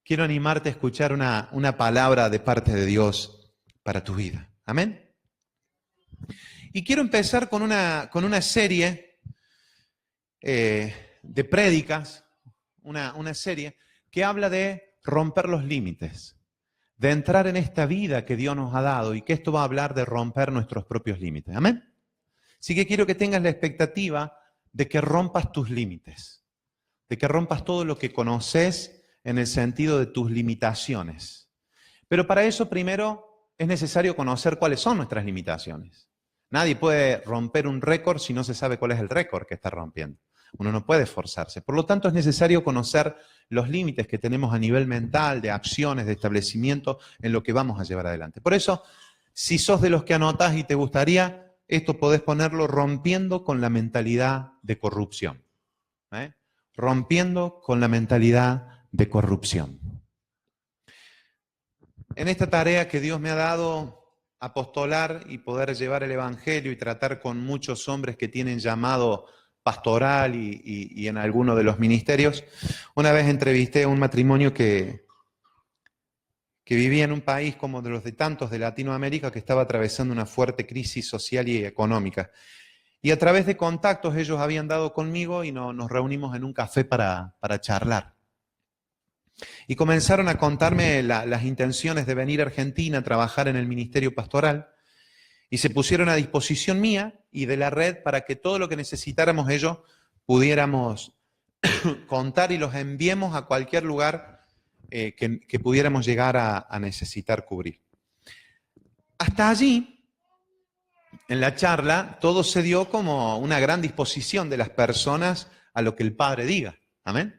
quiero animarte a escuchar una palabra de parte de Dios para tu vida. Amén. Y quiero empezar con una serie de prédicas, una serie que habla de romper los límites, de entrar en esta vida que Dios nos ha dado, y que esto va a hablar de romper nuestros propios límites. Amén. Así que quiero que tengas la expectativa de que rompas tus límites, de que rompas todo lo que conoces en el sentido de tus limitaciones. Pero para eso primero es necesario conocer cuáles son nuestras limitaciones. Nadie puede romper un récord si no se sabe cuál es el récord que está rompiendo. Uno no puede esforzarse. Por lo tanto, es necesario conocer los límites que tenemos a nivel mental, de acciones, de establecimiento, en lo que vamos a llevar adelante. Por eso, si sos de los que anotás y te gustaría, esto podés ponerlo rompiendo con la mentalidad de corrupción. Rompiendo con la mentalidad de corrupción. En esta tarea que Dios me ha dado, apostolar y poder llevar el Evangelio y tratar con muchos hombres que tienen llamado pastoral y en alguno de los ministerios, una vez entrevisté a un matrimonio que vivía en un país como de los de tantos de Latinoamérica que estaba atravesando una fuerte crisis social y económica. Y a través de contactos ellos habían dado conmigo y nos reunimos en un café para charlar. Y comenzaron a contarme las intenciones de venir a Argentina a trabajar en el ministerio pastoral, y se pusieron a disposición mía y de la red para que todo lo que necesitáramos ellos pudiéramos contar y los enviemos a cualquier lugar que pudiéramos llegar a necesitar cubrir. Hasta allí, en la charla, todo se dio como una gran disposición de las personas a lo que el Padre diga. Amén.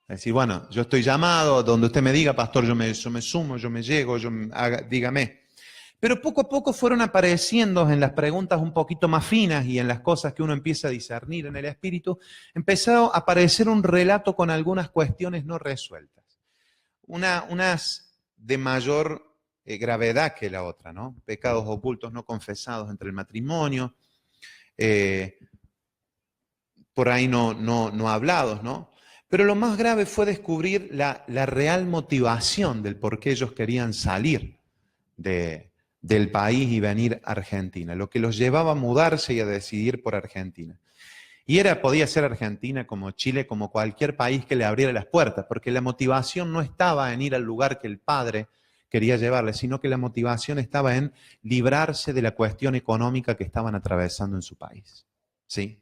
Es decir, bueno, yo estoy llamado, donde usted me diga, pastor, yo me sumo, yo me llego, dígame. Pero poco a poco fueron apareciendo en las preguntas un poquito más finas y en las cosas que uno empieza a discernir en el espíritu, empezó a aparecer un relato con algunas cuestiones no resueltas. Unas de mayor gravedad que la otra, ¿no? Pecados ocultos no confesados entre el matrimonio, por ahí no hablados, ¿no? Pero lo más grave fue descubrir la real motivación del por qué ellos querían salir del país y venir a Argentina, lo que los llevaba a mudarse y a decidir por Argentina. Y podía ser Argentina como Chile, como cualquier país que le abriera las puertas, porque la motivación no estaba en ir al lugar que el Padre quería llevarle, sino que la motivación estaba en librarse de la cuestión económica que estaban atravesando en su país. ¿Sí?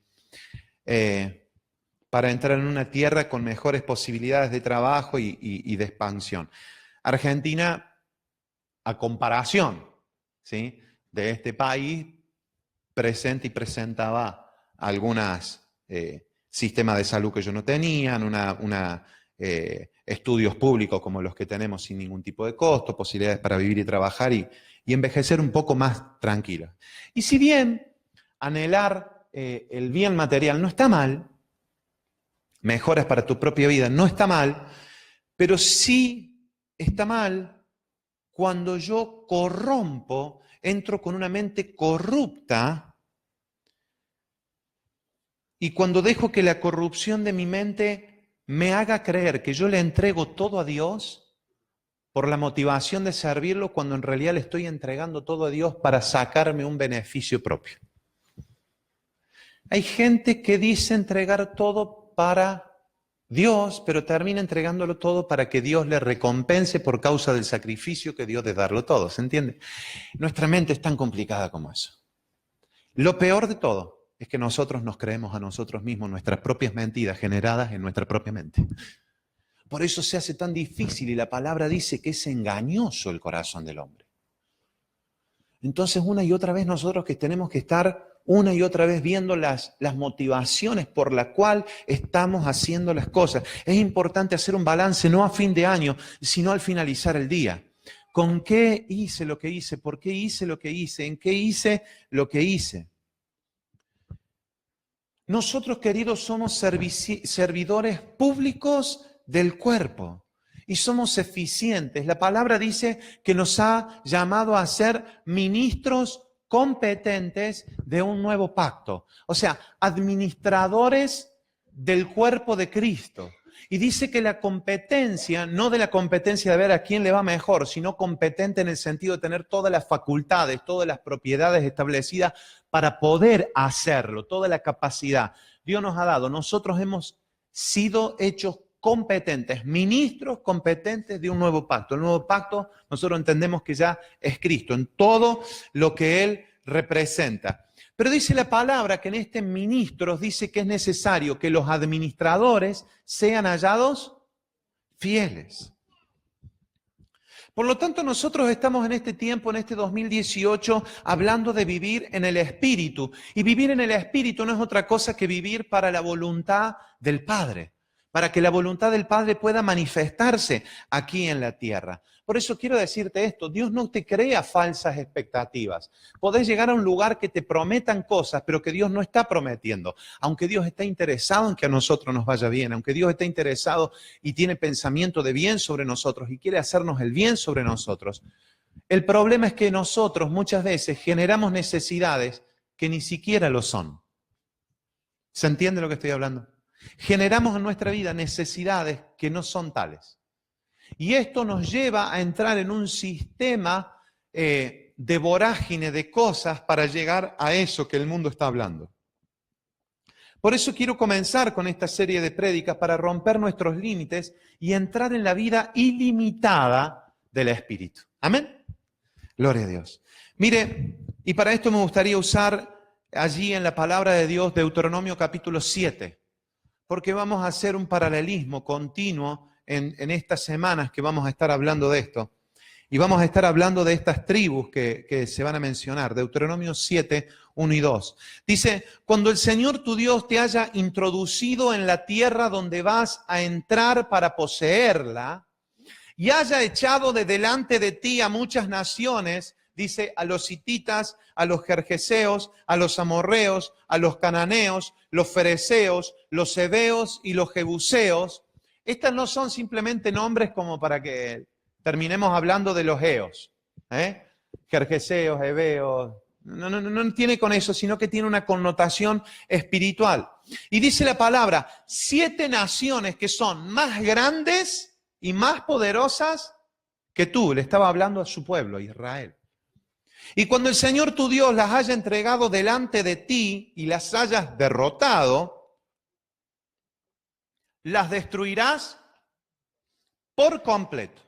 Para entrar en una tierra con mejores posibilidades de trabajo y de expansión. Argentina, a comparación, ¿sí?, de este país, presenta y presentaba algunos sistemas de salud que ellos no tenían, estudios públicos como los que tenemos sin ningún tipo de costo, posibilidades para vivir y trabajar y envejecer un poco más tranquilos. Y si bien anhelar el bien material no está mal, mejoras para tu propia vida no está mal, pero sí está mal cuando yo corrompo, entro con una mente corrupta y cuando dejo que la corrupción de mi mente me haga creer que yo le entrego todo a Dios por la motivación de servirlo, cuando en realidad le estoy entregando todo a Dios para sacarme un beneficio propio. Hay gente que dice entregar todo para Dios, pero termina entregándolo todo para que Dios le recompense por causa del sacrificio que dio de darlo todo, ¿se entiende? Nuestra mente es tan complicada como eso. Lo peor de todo es que nosotros nos creemos a nosotros mismos nuestras propias mentiras generadas en nuestra propia mente. Por eso se hace tan difícil y la palabra dice que es engañoso el corazón del hombre. Entonces una y otra vez nosotros que tenemos que estar una y otra vez viendo las motivaciones por las cuales estamos haciendo las cosas. Es importante hacer un balance no a fin de año, sino al finalizar el día. ¿Con qué hice lo que hice? ¿Por qué hice lo que hice? ¿En qué hice lo que hice? Nosotros, queridos, somos servidores públicos del cuerpo y somos eficientes. La palabra dice que nos ha llamado a ser ministros competentes de un nuevo pacto. O sea, administradores del cuerpo de Cristo. Y dice que la competencia, no de la competencia de ver a quién le va mejor, sino competente en el sentido de tener todas las facultades, todas las propiedades establecidas para poder hacerlo, toda la capacidad. Dios nos ha dado, nosotros hemos sido hechos competentes, ministros competentes de un nuevo pacto. El nuevo pacto nosotros entendemos que ya es Cristo, en todo lo que Él representa. Pero dice la palabra que en este ministros dice que es necesario que los administradores sean hallados fieles. Por lo tanto, nosotros estamos en este tiempo, en este 2018, hablando de vivir en el Espíritu. Y vivir en el Espíritu no es otra cosa que vivir para la voluntad del Padre, para que la voluntad del Padre pueda manifestarse aquí en la tierra. Por eso quiero decirte esto, Dios no te crea falsas expectativas. Podés llegar a un lugar que te prometan cosas, pero que Dios no está prometiendo. Aunque Dios está interesado en que a nosotros nos vaya bien, aunque Dios está interesado y tiene pensamiento de bien sobre nosotros y quiere hacernos el bien sobre nosotros. El problema es que nosotros muchas veces generamos necesidades que ni siquiera lo son. ¿Se entiende lo que estoy hablando? Generamos en nuestra vida necesidades que no son tales. Y esto nos lleva a entrar en un sistema de vorágine de cosas para llegar a eso que el mundo está hablando. Por eso quiero comenzar con esta serie de prédicas para romper nuestros límites y entrar en la vida ilimitada del Espíritu. ¿Amén? Gloria a Dios. Mire, y para esto me gustaría usar allí en la palabra de Dios Deuteronomio capítulo 7. Porque vamos a hacer un paralelismo continuo en estas semanas que vamos a estar hablando de esto. Y vamos a estar hablando de estas tribus que se van a mencionar. Deuteronomio 7, 1 y 2. Dice, cuando el Señor tu Dios te haya introducido en la tierra donde vas a entrar para poseerla, y haya echado de delante de ti a muchas naciones, dice, a los hititas, a los gergeseos, a los amorreos, a los cananeos, los fereceos, los heveos y los jebuseos. Estas no son simplemente nombres como para que terminemos hablando de los eos. Gergeseos, heveos. No tiene con eso, sino que tiene una connotación espiritual. Y dice la palabra, 7 naciones que son más grandes y más poderosas que tú. Le estaba hablando a su pueblo, Israel. Y cuando el Señor tu Dios las haya entregado delante de ti y las hayas derrotado, las destruirás por completo.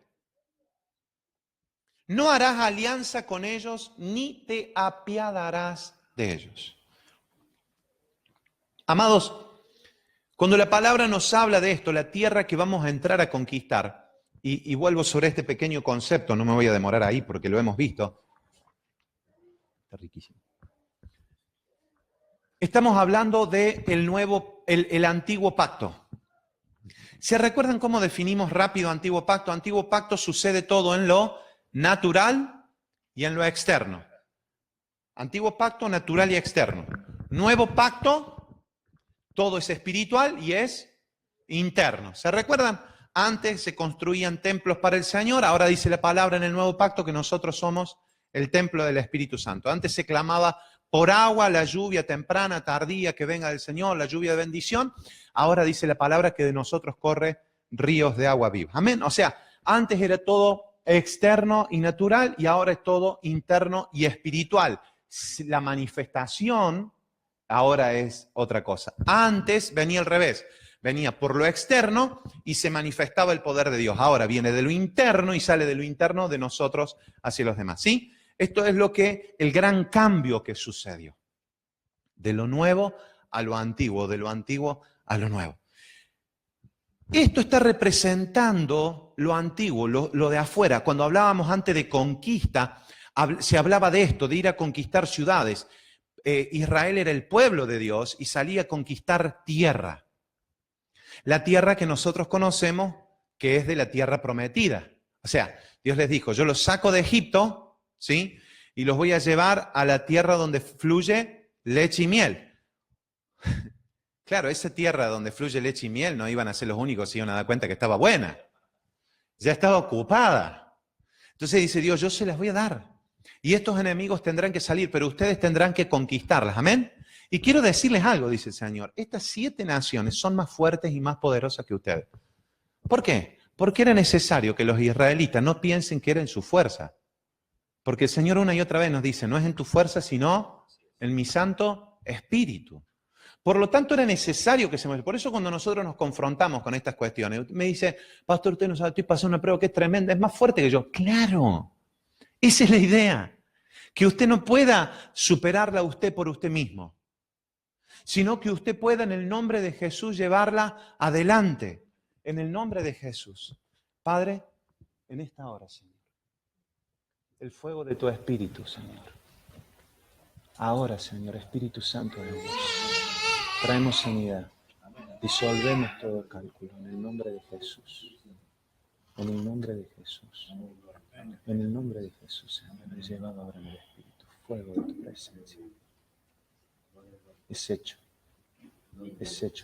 No harás alianza con ellos ni te apiadarás de ellos. Amados, cuando la palabra nos habla de esto, la tierra que vamos a entrar a conquistar, y vuelvo sobre este pequeño concepto, no me voy a demorar ahí porque lo hemos visto. Está riquísimo. Estamos hablando del el antiguo pacto. ¿Se recuerdan cómo definimos rápido antiguo pacto? Antiguo pacto sucede todo en lo natural y en lo externo. Antiguo pacto, natural y externo. Nuevo pacto, todo es espiritual y es interno. ¿Se recuerdan? Antes se construían templos para el Señor, ahora dice la palabra en el nuevo pacto que nosotros somos el templo del Espíritu Santo. Antes se clamaba por agua, la lluvia temprana, tardía, que venga del Señor, la lluvia de bendición. Ahora dice la palabra que de nosotros corre ríos de agua viva. Amén. O sea, antes era todo externo y natural y ahora es todo interno y espiritual. La manifestación ahora es otra cosa. Antes venía al revés. Venía por lo externo y se manifestaba el poder de Dios. Ahora viene de lo interno y sale de lo interno de nosotros hacia los demás. ¿Sí? Esto es el gran cambio que sucedió. De lo nuevo a lo antiguo, de lo antiguo a lo nuevo. Esto está representando lo antiguo, lo de afuera. Cuando hablábamos antes de conquista, se hablaba de esto, de ir a conquistar ciudades. Israel era el pueblo de Dios y salía a conquistar tierra. La tierra que nosotros conocemos, que es de la tierra prometida. O sea, Dios les dijo, yo los saco de Egipto, ¿sí? Y los voy a llevar a la tierra donde fluye leche y miel. Claro, esa tierra donde fluye leche y miel no iban a ser los únicos que se iban a dar cuenta que estaba buena. Ya estaba ocupada. Entonces dice Dios, yo se las voy a dar. Y estos enemigos tendrán que salir, pero ustedes tendrán que conquistarlas. ¿Amén? Y quiero decirles algo, dice el Señor. Estas 7 naciones son más fuertes y más poderosas que ustedes. ¿Por qué? Porque era necesario que los israelitas no piensen que era en su fuerza. Porque el Señor una y otra vez nos dice, no es en tu fuerza, sino en mi Santo Espíritu. Por lo tanto, era necesario que se muestre. Por eso cuando nosotros nos confrontamos con estas cuestiones, me dice, pastor, usted no sabe, estoy pasando una prueba que es tremenda, es más fuerte que yo. Claro, esa es la idea. Que usted no pueda superarla usted por usted mismo, sino que usted pueda en el nombre de Jesús llevarla adelante. En el nombre de Jesús. Padre, en esta hora, Señor, el fuego de tu Espíritu, Señor. Ahora, Señor, Espíritu Santo de Dios, traemos sanidad. Disolvemos todo cálculo en el nombre de Jesús. En el nombre de Jesús. En el nombre de Jesús, Señor, es llevado ahora en el Espíritu, fuego de tu presencia. Es hecho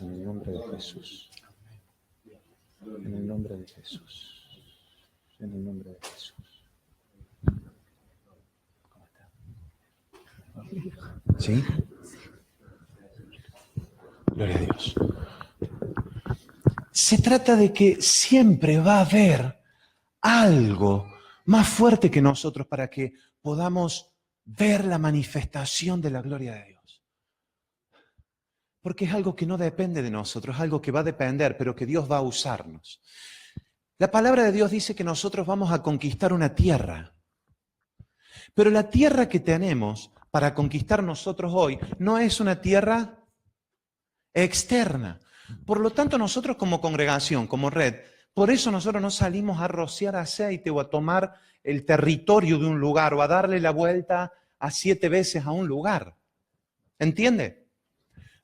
en el nombre de Jesús. En el nombre de Jesús. En el nombre de Jesús. ¿Cómo está? ¿Sí? Gloria a Dios. Se trata de que siempre va a haber algo más fuerte que nosotros para que podamos ver la manifestación de la gloria de Dios. Porque es algo que no depende de nosotros, es algo que va a depender, pero que Dios va a usarnos. La palabra de Dios dice que nosotros vamos a conquistar una tierra. Pero la tierra que tenemos para conquistar nosotros hoy no es una tierra externa. Por lo tanto, nosotros como congregación, como red, por eso nosotros no salimos a rociar aceite o a tomar el territorio de un lugar o a darle la vuelta a 7 veces a un lugar. ¿Entiende?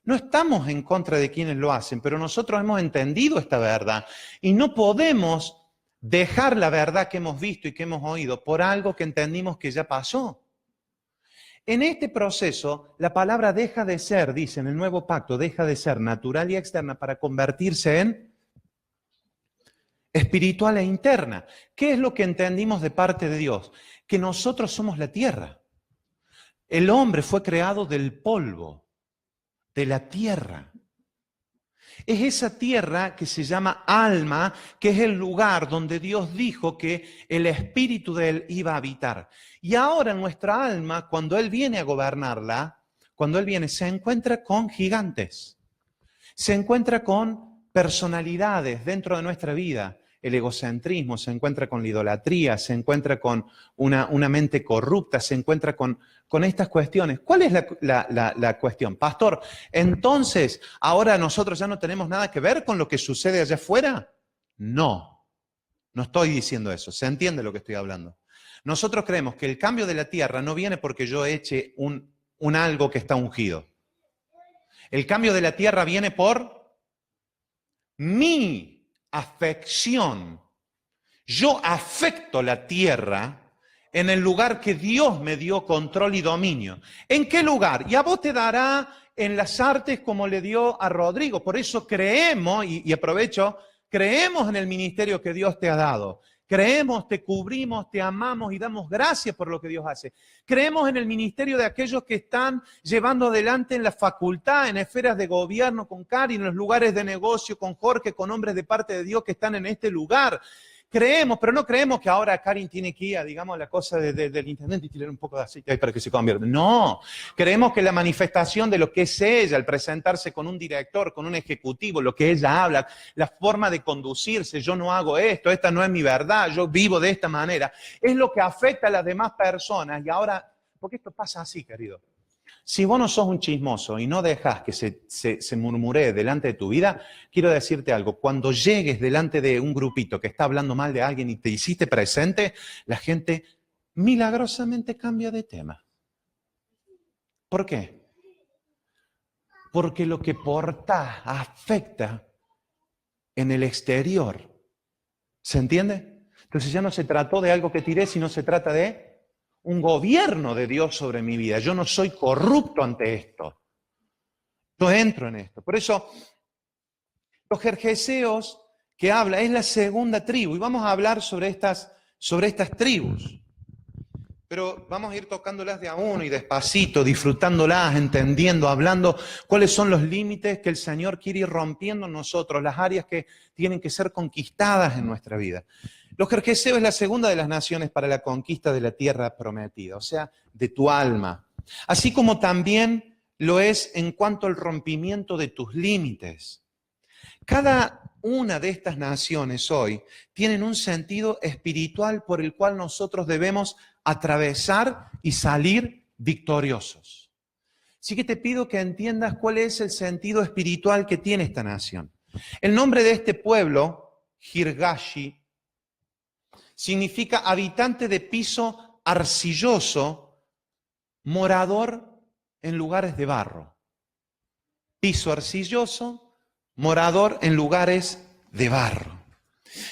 No estamos en contra de quienes lo hacen, pero nosotros hemos entendido esta verdad y no podemos dejar la verdad que hemos visto y que hemos oído por algo que entendimos que ya pasó. En este proceso, la palabra deja de ser, dice en el nuevo pacto, deja de ser natural y externa para convertirse en espiritual e interna. ¿Qué es lo que entendimos de parte de Dios? Que nosotros somos la tierra. El hombre fue creado del polvo, de la tierra. Es esa tierra que se llama alma, que es el lugar donde Dios dijo que el espíritu de Él iba a habitar. Y ahora nuestra alma, cuando Él viene a gobernarla, cuando Él viene, se encuentra con gigantes. Se encuentra con personalidades dentro de nuestra vida. El egocentrismo, se encuentra con la idolatría, se encuentra con una mente corrupta, se encuentra con estas cuestiones. ¿Cuál es la cuestión? Pastor, entonces, ¿ahora nosotros ya no tenemos nada que ver con lo que sucede allá afuera? No, no estoy diciendo eso. ¿Se entiende lo que estoy hablando? Nosotros creemos que el cambio de la tierra no viene porque yo eche un algo que está ungido. El cambio de la tierra viene por mi afección. Yo afecto la tierra en el lugar que Dios me dio control y dominio. ¿En qué lugar? Y a vos te dará en las artes como le dio a Rodrigo. Por eso creemos, y aprovecho, creemos en el ministerio que Dios te ha dado. Creemos, te cubrimos, te amamos y damos gracias por lo que Dios hace. Creemos en el ministerio de aquellos que están llevando adelante en la facultad, en esferas de gobierno con Cari, en los lugares de negocio con Jorge, con hombres de parte de Dios que están en este lugar. Creemos, pero no creemos que ahora Karin tiene que ir a, digamos, la cosa del intendente y tirar un poco de aceite ahí para que se convierta. No, creemos que la manifestación de lo que es ella, al presentarse con un director, con un ejecutivo, lo que ella habla, la forma de conducirse, yo no hago esto, esta no es mi verdad, yo vivo de esta manera, es lo que afecta a las demás personas. Y ahora, porque esto pasa así, querido. Si vos no sos un chismoso y no dejás que se murmuree delante de tu vida, quiero decirte algo. Cuando llegues delante de un grupito que está hablando mal de alguien y te hiciste presente, la gente milagrosamente cambia de tema. ¿Por qué? Porque lo que portás afecta en el exterior. ¿Se entiende? Entonces ya no se trató de algo que tiré, sino se trata de un gobierno de Dios sobre mi vida. Yo no soy corrupto ante esto. Yo entro en esto. Por eso, los jerjeseos que habla es la segunda tribu. Y vamos a hablar sobre estas tribus. Pero vamos a ir tocándolas de a uno y despacito, disfrutándolas, entendiendo, hablando cuáles son los límites que el Señor quiere ir rompiendo en nosotros, las áreas que tienen que ser conquistadas en nuestra vida. Los Gergeseos es la segunda de las naciones para la conquista de la tierra prometida, o sea, de tu alma. Así como también lo es en cuanto al rompimiento de tus límites. Cada una de estas naciones hoy tienen un sentido espiritual por el cual nosotros debemos atravesar y salir victoriosos. Así que te pido que entiendas cuál es el sentido espiritual que tiene esta nación. El nombre de este pueblo, Girgashi, significa habitante de piso arcilloso, morador en lugares de barro. Piso arcilloso, morador en lugares de barro.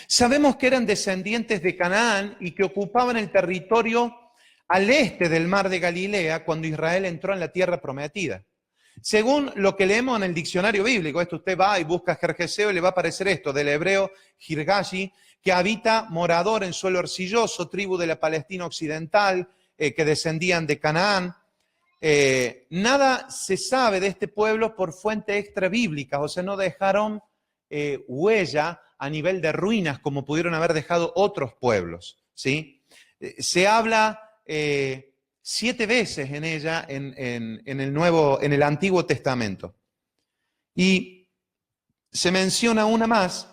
Sabemos que eran descendientes de Canaán y que ocupaban el territorio al este del mar de Galilea cuando Israel entró en la tierra prometida. Según lo que leemos en el diccionario bíblico, esto usted va y busca Gergeseo y le va a aparecer esto, del hebreo Girgashi, que habita morador en suelo arcilloso, tribu de la Palestina occidental, que descendían de Canaán. Nada se sabe de este pueblo por fuentes extra bíblicas, o sea, no dejaron huella a nivel de ruinas como pudieron haber dejado otros pueblos, ¿sí? Se habla 7 veces en ella en el Antiguo Testamento. Y se menciona una más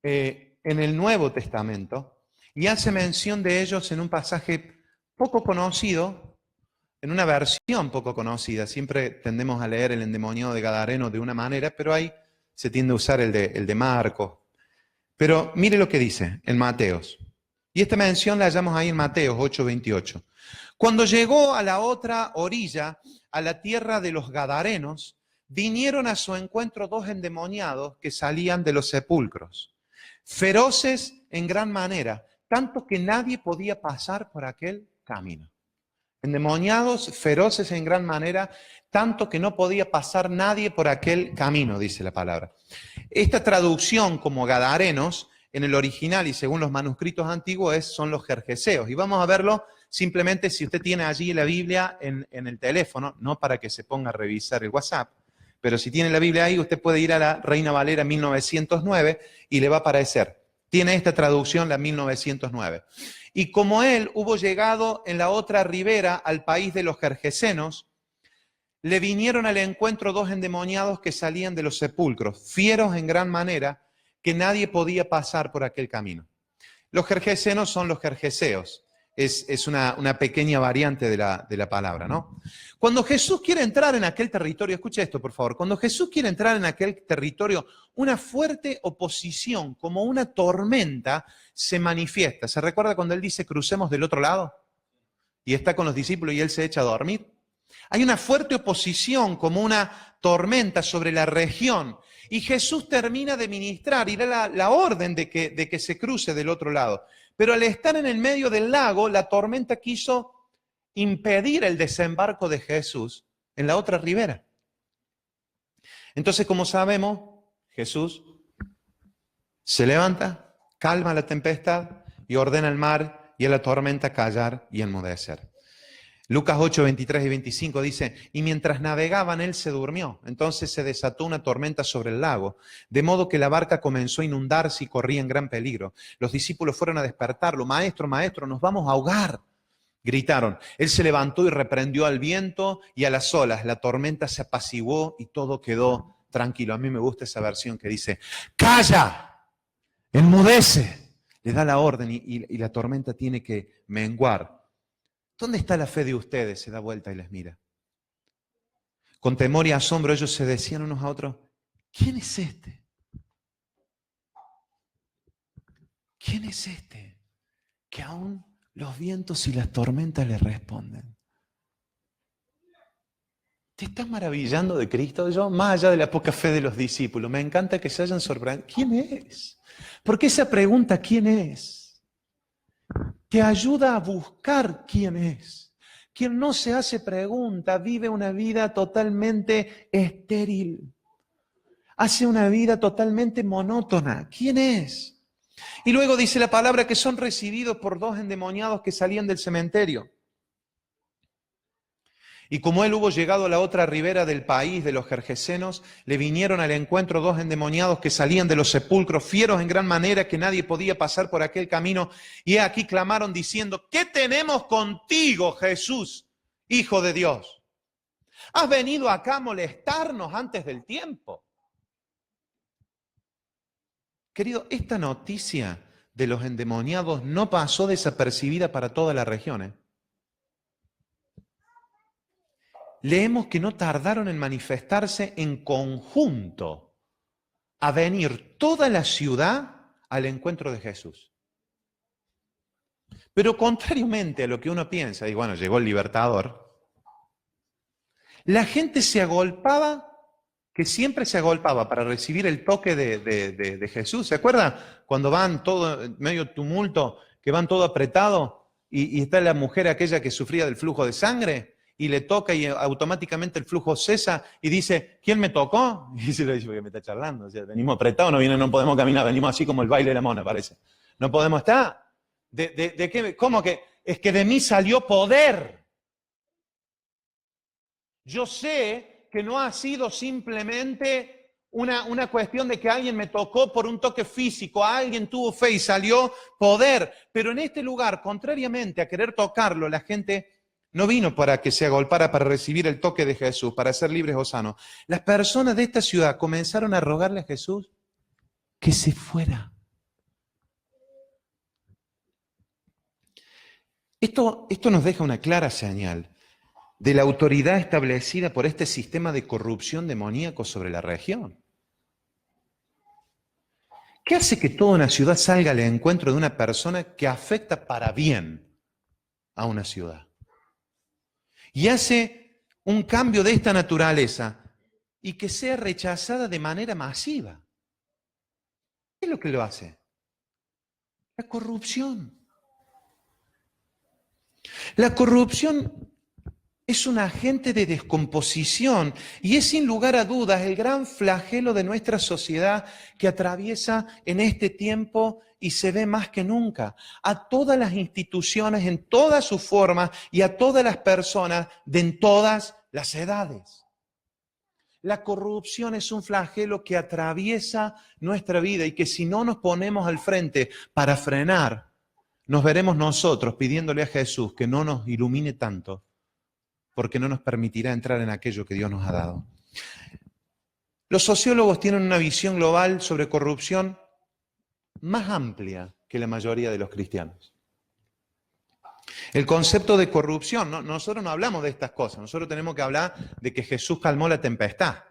en el Nuevo Testamento, y hace mención de ellos en un pasaje poco conocido, en una versión poco conocida. Siempre tendemos a leer el endemoniado de Gadareno de una manera, pero ahí se tiende a usar el de Marcos. Pero mire lo que dice en Mateos. Y esta mención la hallamos ahí en Mateos 8:28. Cuando llegó a la otra orilla, a la tierra de los Gadarenos, vinieron a su encuentro 2 endemoniados que salían de los sepulcros, feroces en gran manera, tanto que nadie podía pasar por aquel camino. Endemoniados, feroces en gran manera, tanto que no podía pasar nadie por aquel camino, dice la palabra. Esta traducción como Gadarenos, en el original y según los manuscritos antiguos, son los Gergeseos. Y vamos a verlo simplemente si usted tiene allí la Biblia en el teléfono, no para que se ponga a revisar el WhatsApp, pero si tiene la Biblia ahí, usted puede ir a la Reina Valera 1909 y le va a aparecer. Tiene esta traducción, la 1909. Y como él hubo llegado en la otra ribera al país de los gergesenos, le vinieron al encuentro 2 endemoniados que salían de los sepulcros, fieros en gran manera, que nadie podía pasar por aquel camino. Los gergesenos son los gergeseos. Es una pequeña variante de la palabra, ¿no? Cuando Jesús quiere entrar en aquel territorio, escuche esto por favor, cuando Jesús quiere entrar en aquel territorio, una fuerte oposición, como una tormenta, se manifiesta. ¿Se recuerda cuando él dice crucemos del otro lado? Y está con los discípulos y él se echa a dormir. Hay una fuerte oposición, como una tormenta sobre la región. Y Jesús termina de ministrar y da la orden de que se cruce del otro lado. Pero al estar en el medio del lago, la tormenta quiso impedir el desembarco de Jesús en la otra ribera. Entonces, como sabemos, Jesús se levanta, calma la tempestad y ordena al mar y a la tormenta callar y enmudecer. Lucas 8, 23 y 25 dice, y mientras navegaban él se durmió. Entonces se desató una tormenta sobre el lago, de modo que la barca comenzó a inundarse y corría en gran peligro. Los discípulos fueron a despertarlo. Maestro, maestro, nos vamos a ahogar, gritaron. Él se levantó y reprendió al viento y a las olas. La tormenta se apaciguó y todo quedó tranquilo. A mí me gusta esa versión que dice, ¡calla! ¡Enmudece! Le da la orden y la tormenta tiene que menguar. ¿Dónde está la fe de ustedes? Se da vuelta y les mira. Con temor y asombro ellos se decían unos a otros, ¿quién es este? ¿Quién es este? Que aún los vientos y las tormentas le responden. ¿Te estás maravillando de Cristo? Yo, más allá de la poca fe de los discípulos, me encanta que se hayan sorprendido. ¿Quién es? Porque esa pregunta, ¿quién es?, te ayuda a buscar quién es. Quien no se hace pregunta vive una vida totalmente estéril. Hace una vida totalmente monótona. ¿Quién es? Y luego dice la palabra que son recibidos por 2 endemoniados que salían del cementerio. Y como él hubo llegado a la otra ribera del país de los Gergesenos, le vinieron al encuentro 2 endemoniados que salían de los sepulcros, fieros en gran manera que nadie podía pasar por aquel camino. Y aquí clamaron diciendo: ¿qué tenemos contigo, Jesús, Hijo de Dios? ¿Has venido acá a molestarnos antes del tiempo? Querido, esta noticia de los endemoniados no pasó desapercibida para toda la región. Leemos que no tardaron en manifestarse en conjunto, a venir toda la ciudad al encuentro de Jesús. Pero contrariamente a lo que uno piensa, y bueno, llegó el libertador, la gente se agolpaba, que siempre se agolpaba para recibir el toque de Jesús. ¿Se acuerdan? Cuando van todo, medio tumulto, que van todo apretado, y está la mujer aquella que sufría del flujo de sangre, y le toca y automáticamente el flujo cesa, y dice: ¿quién me tocó? Y se le dice: porque me está charlando, o sea, venimos apretados, no podemos caminar, venimos así como el baile de la mona, parece. No podemos estar. ¿De qué? ¿Cómo que? Es que de mí salió poder. Yo sé que no ha sido simplemente una cuestión de que alguien me tocó por un toque físico, alguien tuvo fe y salió poder, pero en este lugar, contrariamente a querer tocarlo, la gente no vino para que se agolpara para recibir el toque de Jesús, para ser libres o sanos. Las personas de esta ciudad comenzaron a rogarle a Jesús que se fuera. Esto nos deja una clara señal de la autoridad establecida por este sistema de corrupción demoníaco sobre la región. ¿Qué hace que toda una ciudad salga al encuentro de una persona que afecta para bien a una ciudad? Y hace un cambio de esta naturaleza y que sea rechazada de manera masiva. ¿Qué es lo que lo hace? La corrupción. La corrupción es un agente de descomposición y es sin lugar a dudas el gran flagelo de nuestra sociedad que atraviesa en este tiempo y se ve más que nunca a todas las instituciones en todas sus formas y a todas las personas de en todas las edades. La corrupción es un flagelo que atraviesa nuestra vida y que si no nos ponemos al frente para frenar, nos veremos nosotros pidiéndole a Jesús que no nos ilumine tanto, porque no nos permitirá entrar en aquello que Dios nos ha dado. Los sociólogos tienen una visión global sobre corrupción más amplia que la mayoría de los cristianos. El concepto de corrupción, nosotros no hablamos de estas cosas, nosotros tenemos que hablar de que Jesús calmó la tempestad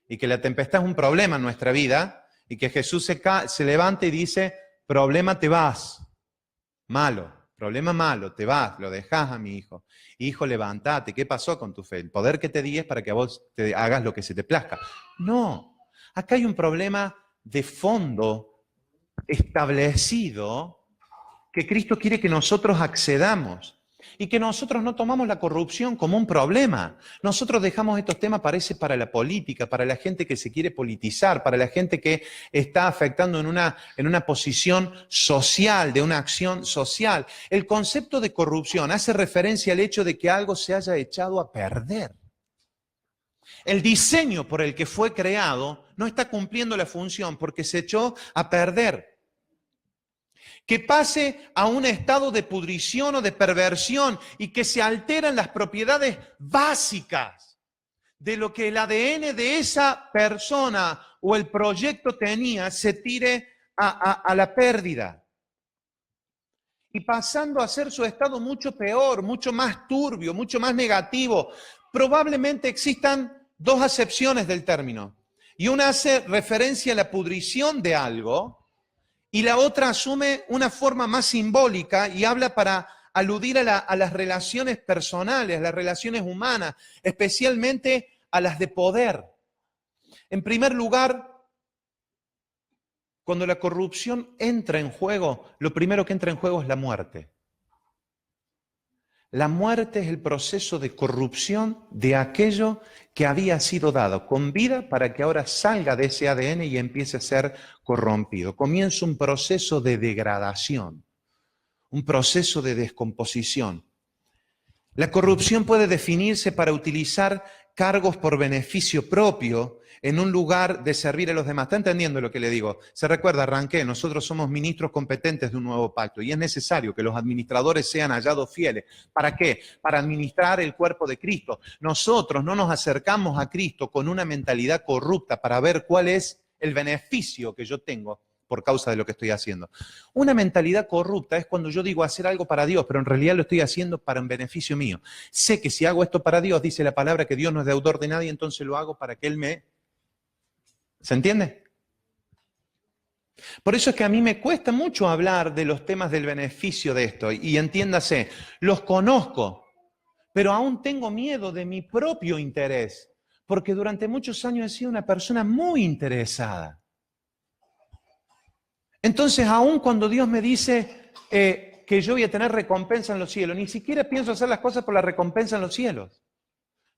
y que la tempestad es un problema en nuestra vida y que Jesús se levanta y dice: problema, te vas, malo. Problema malo, te vas, lo dejas a mi hijo. Hijo, levántate, ¿qué pasó con tu fe? El poder que te di es para que a vos te hagas lo que se te plazca. No, acá hay un problema de fondo establecido que Cristo quiere que nosotros accedamos y que nosotros no tomamos la corrupción como un problema. Nosotros dejamos estos temas, parece, para la política, para la gente que se quiere politizar, para la gente que está afectando en una posición social, de una acción social. El concepto de corrupción hace referencia al hecho de que algo se haya echado a perder. El diseño por el que fue creado no está cumpliendo la función porque se echó a perder. Que pase a un estado de pudrición o de perversión y que se alteran las propiedades básicas de lo que el ADN de esa persona o el proyecto tenía, se tire a la pérdida. Y pasando a ser su estado mucho peor, mucho más turbio, mucho más negativo. Probablemente existan 2 acepciones del término. Y una hace referencia a la pudrición de algo, y la otra asume una forma más simbólica y habla para aludir a las relaciones personales, las relaciones humanas, especialmente a las de poder. En primer lugar, cuando la corrupción entra en juego, lo primero que entra en juego es la muerte. La muerte es el proceso de corrupción de aquello que había sido dado con vida para que ahora salga de ese ADN y empiece a ser corrompido. Comienza un proceso de degradación, un proceso de descomposición. La corrupción puede definirse para utilizar cargos por beneficio propio en un lugar de servir a los demás. ¿Está entendiendo lo que le digo? Se recuerda, arranqué, nosotros somos ministros competentes de un nuevo pacto y es necesario que los administradores sean hallados fieles. ¿Para qué? Para administrar el cuerpo de Cristo. Nosotros no nos acercamos a Cristo con una mentalidad corrupta para ver cuál es el beneficio que yo tengo por causa de lo que estoy haciendo. Una mentalidad corrupta es cuando yo digo hacer algo para Dios, pero en realidad lo estoy haciendo para un beneficio mío. Sé que si hago esto para Dios, dice la palabra que Dios no es deudor de nadie, entonces lo hago para que Él me... ¿Se entiende? Por eso es que a mí me cuesta mucho hablar de los temas del beneficio de esto. Y entiéndase, los conozco, pero aún tengo miedo de mi propio interés, porque durante muchos años he sido una persona muy interesada. Entonces, aún cuando Dios me dice que yo voy a tener recompensa en los cielos, ni siquiera pienso hacer las cosas por la recompensa en los cielos.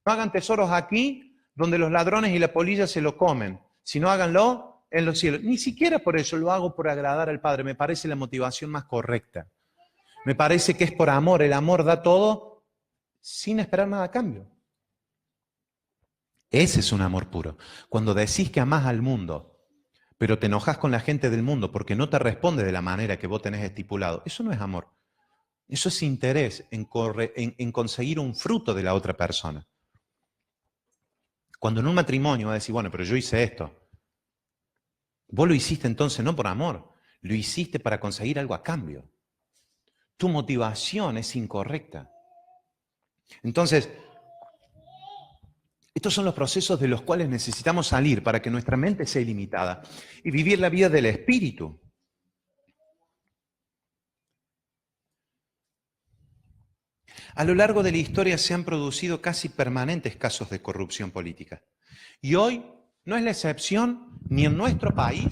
No hagan tesoros aquí donde los ladrones y la polilla se lo comen, sino háganlo en los cielos. Ni siquiera por eso lo hago por agradar al Padre. Me parece la motivación más correcta. Me parece que es por amor. El amor da todo sin esperar nada a cambio. Ese es un amor puro. Cuando decís que amás al mundo, pero te enojas con la gente del mundo porque no te responde de la manera que vos tenés estipulado, eso no es amor. Eso es interés en conseguir un fruto de la otra persona. Cuando en un matrimonio vas a decir, bueno, pero yo hice esto. Vos lo hiciste entonces no por amor, lo hiciste para conseguir algo a cambio. Tu motivación es incorrecta. Entonces, estos son los procesos de los cuales necesitamos salir para que nuestra mente sea ilimitada y vivir la vida del Espíritu. A lo largo de la historia se han producido casi permanentes casos de corrupción política. Y hoy no es la excepción ni en nuestro país.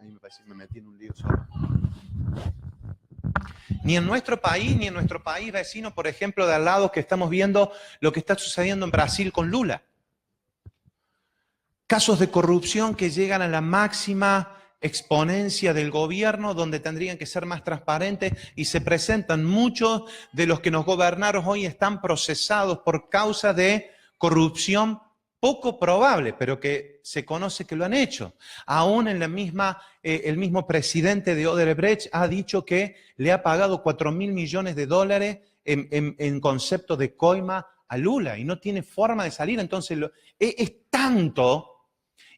Ahí me parece que me metí en un lío solo. Ni en nuestro país, ni en nuestro país vecino, por ejemplo, de al lado, que estamos viendo lo que está sucediendo en Brasil con Lula. Casos de corrupción que llegan a la máxima exponencia del gobierno, donde tendrían que ser más transparentes, y se presentan muchos de los que nos gobernaron hoy están procesados por causa de corrupción poco probable, pero que se conoce que lo han hecho. Aún en la misma, el mismo presidente de Odebrecht ha dicho que le ha pagado 4.000 millones de dólares en concepto de coima a Lula y no tiene forma de salir. Entonces es tanto,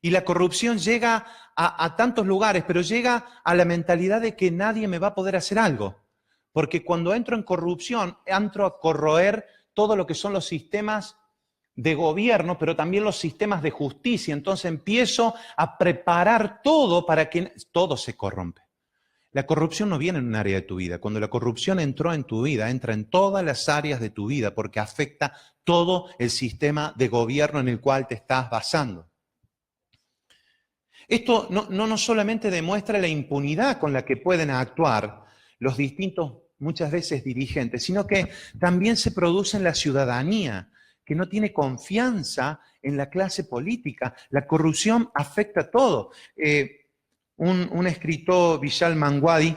y la corrupción llega a tantos lugares, pero llega a la mentalidad de que nadie me va a poder hacer algo. Porque cuando entro en corrupción, entro a corroer todo lo que son los sistemas de gobierno, pero también los sistemas de justicia. Entonces empiezo a preparar todo para que todo se corrompe. La corrupción no viene en un área de tu vida. Cuando la corrupción entró en tu vida, entra en todas las áreas de tu vida porque afecta todo el sistema de gobierno en el cual te estás basando. Esto no solamente demuestra la impunidad con la que pueden actuar los distintos, muchas veces dirigentes, sino que también se produce en la ciudadanía, que no tiene confianza en la clase política. La corrupción afecta a todo. Un escritor, Vishal Mangwadi,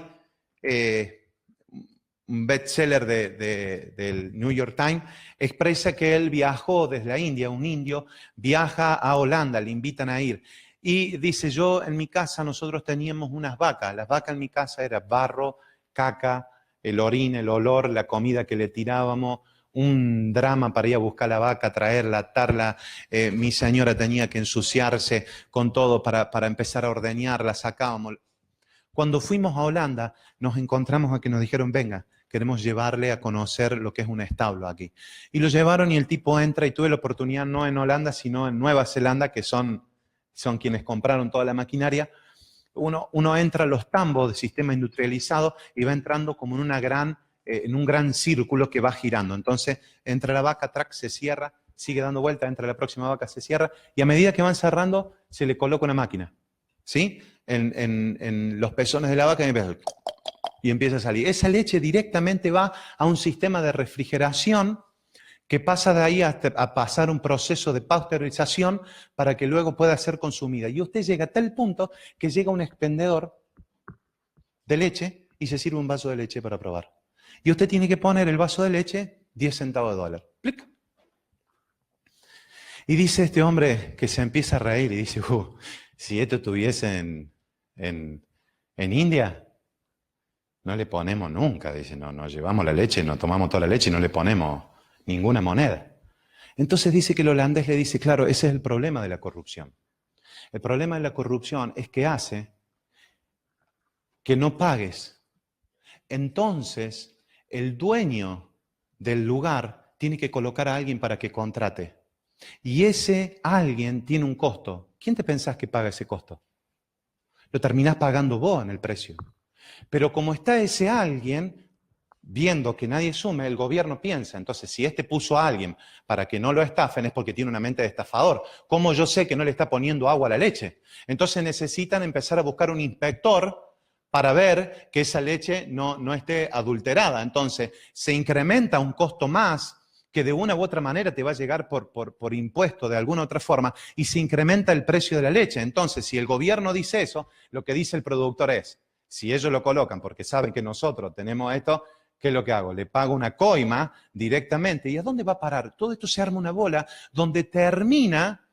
un bestseller del New York Times, expresa que él viajó desde la India, un indio, viaja a Holanda, le invitan a ir. Y dice, yo en mi casa nosotros teníamos unas vacas. Las vacas en mi casa era barro, caca, el orín, el olor, la comida que le tirábamos, un drama para ir a buscar la vaca, traerla, atarla. Mi señora tenía que ensuciarse con todo para empezar a ordeñarla, sacábamos. Cuando fuimos a Holanda, nos encontramos a que nos dijeron, venga, queremos llevarle a conocer lo que es un establo aquí. Y lo llevaron y el tipo entra, y tuve la oportunidad no en Holanda, sino en Nueva Zelanda, que son quienes compraron toda la maquinaria. Uno entra a los tambos de sistema industrializado y va entrando como en un gran círculo que va girando. Entonces entra la vaca, track, se cierra, sigue dando vuelta, entra la próxima vaca, se cierra, y a medida que van cerrando, se le coloca una máquina. ¿sí? En los pezones de la vaca y empieza a salir. Esa leche directamente va a un sistema de refrigeración que pasa de ahí a pasar un proceso de pasteurización para que luego pueda ser consumida. Y usted llega a tal punto que llega un expendedor de leche y se sirve un vaso de leche para probar. Y usted tiene que poner el vaso de leche 10 centavos de dólar. ¡Plic! Y dice este hombre que se empieza a reír y dice, si esto estuviese en India, no le ponemos nunca. Dice, no, nos llevamos la leche, nos tomamos toda la leche y no le ponemos ninguna moneda. Entonces dice que el holandés le dice, claro, ese es el problema de la corrupción. El problema de la corrupción es que hace que no pagues. Entonces, el dueño del lugar tiene que colocar a alguien para que contrate. Y ese alguien tiene un costo. ¿Quién te pensás que paga ese costo? Lo terminás pagando vos en el precio. Pero como está ese alguien, viendo que nadie sume, el gobierno piensa, entonces si este puso a alguien para que no lo estafen es porque tiene una mente de estafador. ¿Cómo yo sé que no le está poniendo agua a la leche? Entonces necesitan empezar a buscar un inspector para ver que esa leche no esté adulterada. Entonces se incrementa un costo más que de una u otra manera te va a llegar por impuesto de alguna otra forma y se incrementa el precio de la leche. Entonces, si el gobierno dice eso, lo que dice el productor es, si ellos lo colocan porque saben que nosotros tenemos esto, ¿qué es lo que hago? Le pago una coima directamente. ¿Y a dónde va a parar? Todo esto se arma una bola donde termina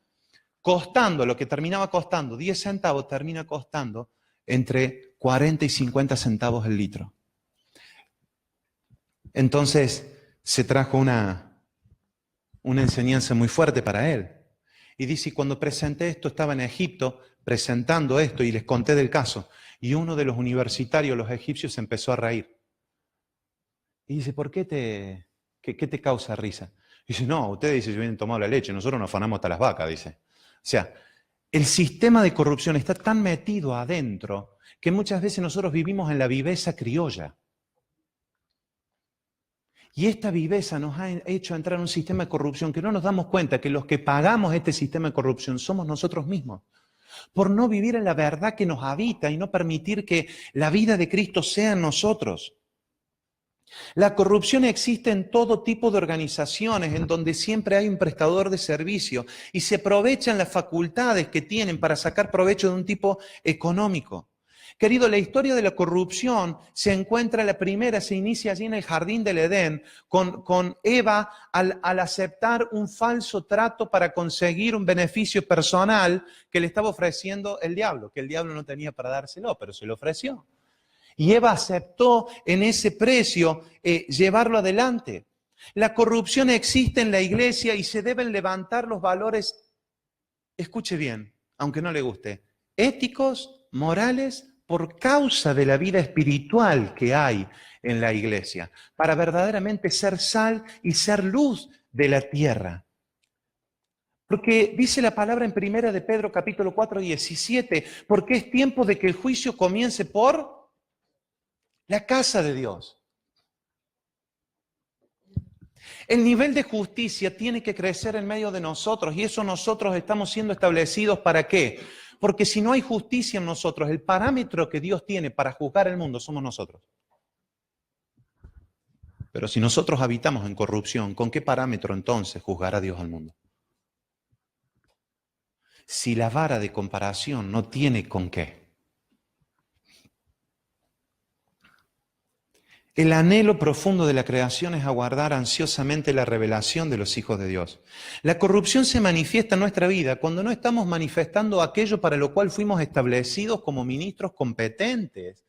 costando, lo que terminaba costando 10 centavos, termina costando entre 40 y 50 centavos el litro. Entonces se trajo una enseñanza muy fuerte para él. Y dice, cuando presenté esto, estaba en Egipto presentando esto y les conté del caso. Y uno de los universitarios, los egipcios, se empezó a reír. Y dice, ¿por qué te causa risa? Y dice, no, ustedes dicen, yo vienen tomado la leche, nosotros nos afanamos hasta las vacas, dice. O sea, el sistema de corrupción está tan metido adentro que muchas veces nosotros vivimos en la viveza criolla. Y esta viveza nos ha hecho entrar en un sistema de corrupción que no nos damos cuenta que los que pagamos este sistema de corrupción somos nosotros mismos. Por no vivir en la verdad que nos habita y no permitir que la vida de Cristo sea en nosotros. La corrupción existe en todo tipo de organizaciones en donde siempre hay un prestador de servicio y se aprovechan las facultades que tienen para sacar provecho de un tipo económico. Querido, la historia de la corrupción se encuentra, la primera se inicia allí en el jardín del Edén con Eva al aceptar un falso trato para conseguir un beneficio personal que le estaba ofreciendo el diablo, que el diablo no tenía para dárselo, pero se lo ofreció. Y Eva aceptó en ese precio llevarlo adelante. La corrupción existe en la iglesia y se deben levantar los valores, escuche bien, aunque no le guste, éticos, morales, por causa de la vida espiritual que hay en la iglesia, para verdaderamente ser sal y ser luz de la tierra. Porque dice la palabra en 1 de Pedro capítulo 4, 17, porque es tiempo de que el juicio comience por la casa de Dios. El nivel de justicia tiene que crecer en medio de nosotros y eso nosotros estamos siendo establecidos ¿para qué? Porque si no hay justicia en nosotros, el parámetro que Dios tiene para juzgar el mundo somos nosotros. Pero si nosotros habitamos en corrupción, ¿con qué parámetro entonces juzgará Dios al mundo? Si la vara de comparación no tiene con qué. El anhelo profundo de la creación es aguardar ansiosamente la revelación de los hijos de Dios. La corrupción se manifiesta en nuestra vida cuando no estamos manifestando aquello para lo cual fuimos establecidos como ministros competentes.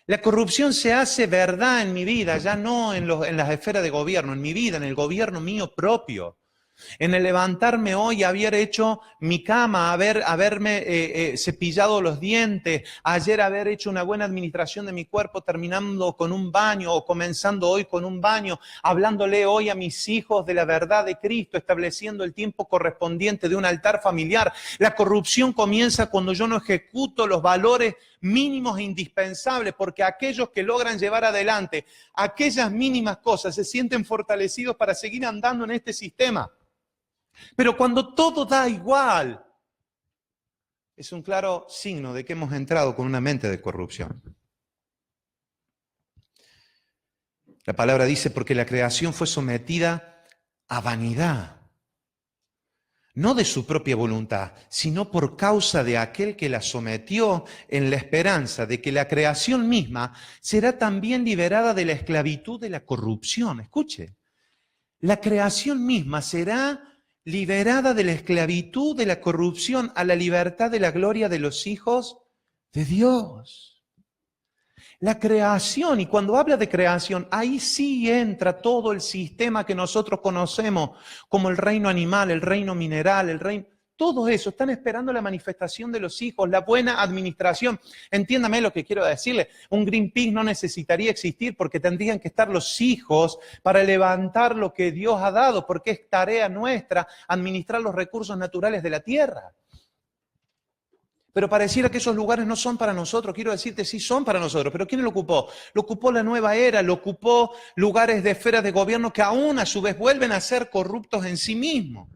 La corrupción se hace verdad en mi vida, ya no en las esferas de gobierno, en mi vida, en el gobierno mío propio. En el levantarme hoy, haber hecho mi cama, haberme cepillado los dientes, ayer haber hecho una buena administración de mi cuerpo, terminando con un baño o comenzando hoy con un baño, hablándole hoy a mis hijos de la verdad de Cristo, estableciendo el tiempo correspondiente de un altar familiar. La corrupción comienza cuando yo no ejecuto los valores mínimos e indispensables, porque aquellos que logran llevar adelante aquellas mínimas cosas se sienten fortalecidos para seguir andando en este sistema. Pero cuando todo da igual, es un claro signo de que hemos entrado con una mente de corrupción. La palabra dice, porque la creación fue sometida a vanidad, no de su propia voluntad, sino por causa de aquel que la sometió, en la esperanza de que la creación misma será también liberada de la esclavitud de la corrupción. Escuche, la creación misma será liberada de la esclavitud de la corrupción a la libertad de la gloria de los hijos de Dios. La creación, y cuando habla de creación, ahí sí entra todo el sistema que nosotros conocemos como el reino animal, el reino mineral, el reino... Todo eso, están esperando la manifestación de los hijos, la buena administración. Entiéndame lo que quiero decirle. Un Greenpeace no necesitaría existir porque tendrían que estar los hijos para levantar lo que Dios ha dado, porque es tarea nuestra administrar los recursos naturales de la tierra. Pero pareciera que esos lugares no son para nosotros. Quiero decirte, sí son para nosotros. ¿Pero quién lo ocupó? Lo ocupó la nueva era, lo ocupó lugares de esferas de gobierno que aún a su vez vuelven a ser corruptos en sí mismos.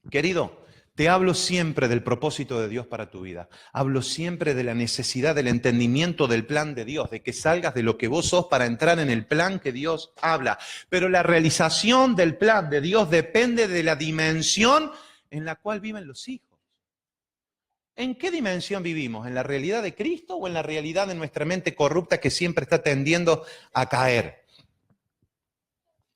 Querido, te hablo siempre del propósito de Dios para tu vida. Hablo siempre de la necesidad del entendimiento del plan de Dios, de que salgas de lo que vos sos para entrar en el plan que Dios habla. Pero la realización del plan de Dios depende de la dimensión en la cual viven los hijos. ¿En qué dimensión vivimos? ¿En la realidad de Cristo o en la realidad de nuestra mente corrupta que siempre está tendiendo a caer?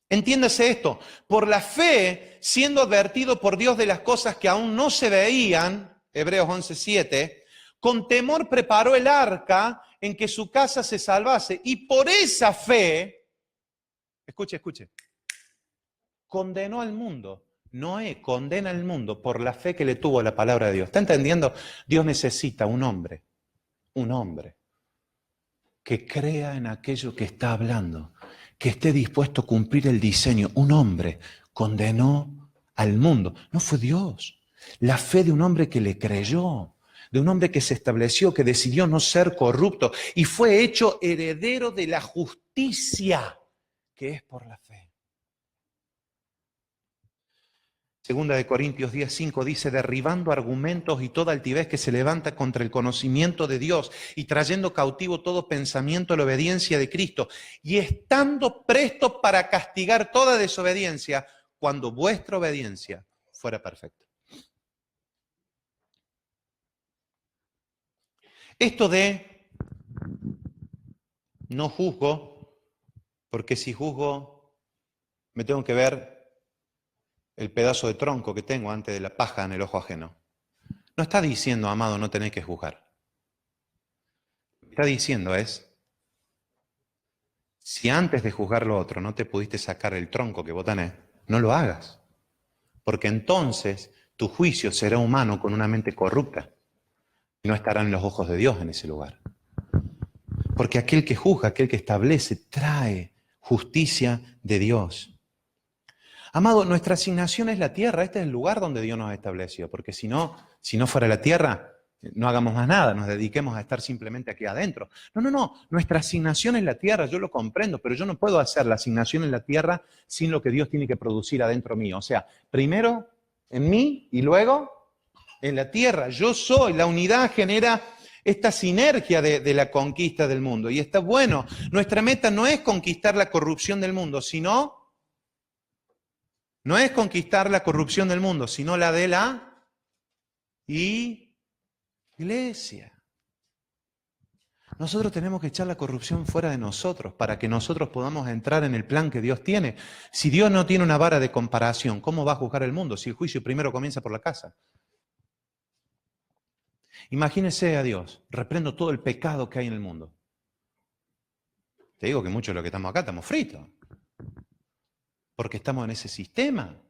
Entiéndase esto, por la fe, siendo advertido por Dios de las cosas que aún no se veían, Hebreos 11:7, con temor preparó el arca en que su casa se salvase, y por esa fe, escuche, condenó al mundo. Noé condena al mundo por la fe que le tuvo a la palabra de Dios. ¿Está entendiendo? Dios necesita un hombre que crea en aquello que está hablando, que esté dispuesto a cumplir el diseño. Un hombre condenó al mundo. No fue Dios. La fe de un hombre que le creyó, de un hombre que se estableció, que decidió no ser corrupto y fue hecho heredero de la justicia que es por la fe. Segunda de Corintios 10:5 dice, derribando argumentos y toda altivez que se levanta contra el conocimiento de Dios y trayendo cautivo todo pensamiento a la obediencia de Cristo y estando presto para castigar toda desobediencia cuando vuestra obediencia fuera perfecta. Esto de no juzgo, porque si juzgo me tengo que ver el pedazo de tronco que tengo antes de la paja en el ojo ajeno. No está diciendo, amado, no tenés que juzgar. Lo que está diciendo es, si antes de juzgar lo otro no te pudiste sacar el tronco que vos tenés, no lo hagas. Porque entonces tu juicio será humano con una mente corrupta. Y no estará en los ojos de Dios en ese lugar. Porque aquel que juzga, aquel que establece, trae justicia de Dios. Amado, nuestra asignación es la tierra. Este es el lugar donde Dios nos estableció. Porque si no fuera la tierra, no hagamos más nada, nos dediquemos a estar simplemente aquí adentro. No. Nuestra asignación es la tierra, yo lo comprendo, pero yo no puedo hacer la asignación en la tierra sin lo que Dios tiene que producir adentro mío. O sea, primero en mí y luego en la tierra. Yo soy, la unidad genera esta sinergia de la conquista del mundo. Y está bueno, nuestra meta no es conquistar la corrupción del mundo, sino... No es conquistar la corrupción del mundo, sino la de la iglesia. Nosotros tenemos que echar la corrupción fuera de nosotros para que nosotros podamos entrar en el plan que Dios tiene. Si Dios no tiene una vara de comparación, ¿cómo va a juzgar el mundo si el juicio primero comienza por la casa? Imagínese a Dios, reprendo todo el pecado que hay en el mundo. Te digo que muchos de los que estamos acá estamos fritos. Porque estamos en ese sistema.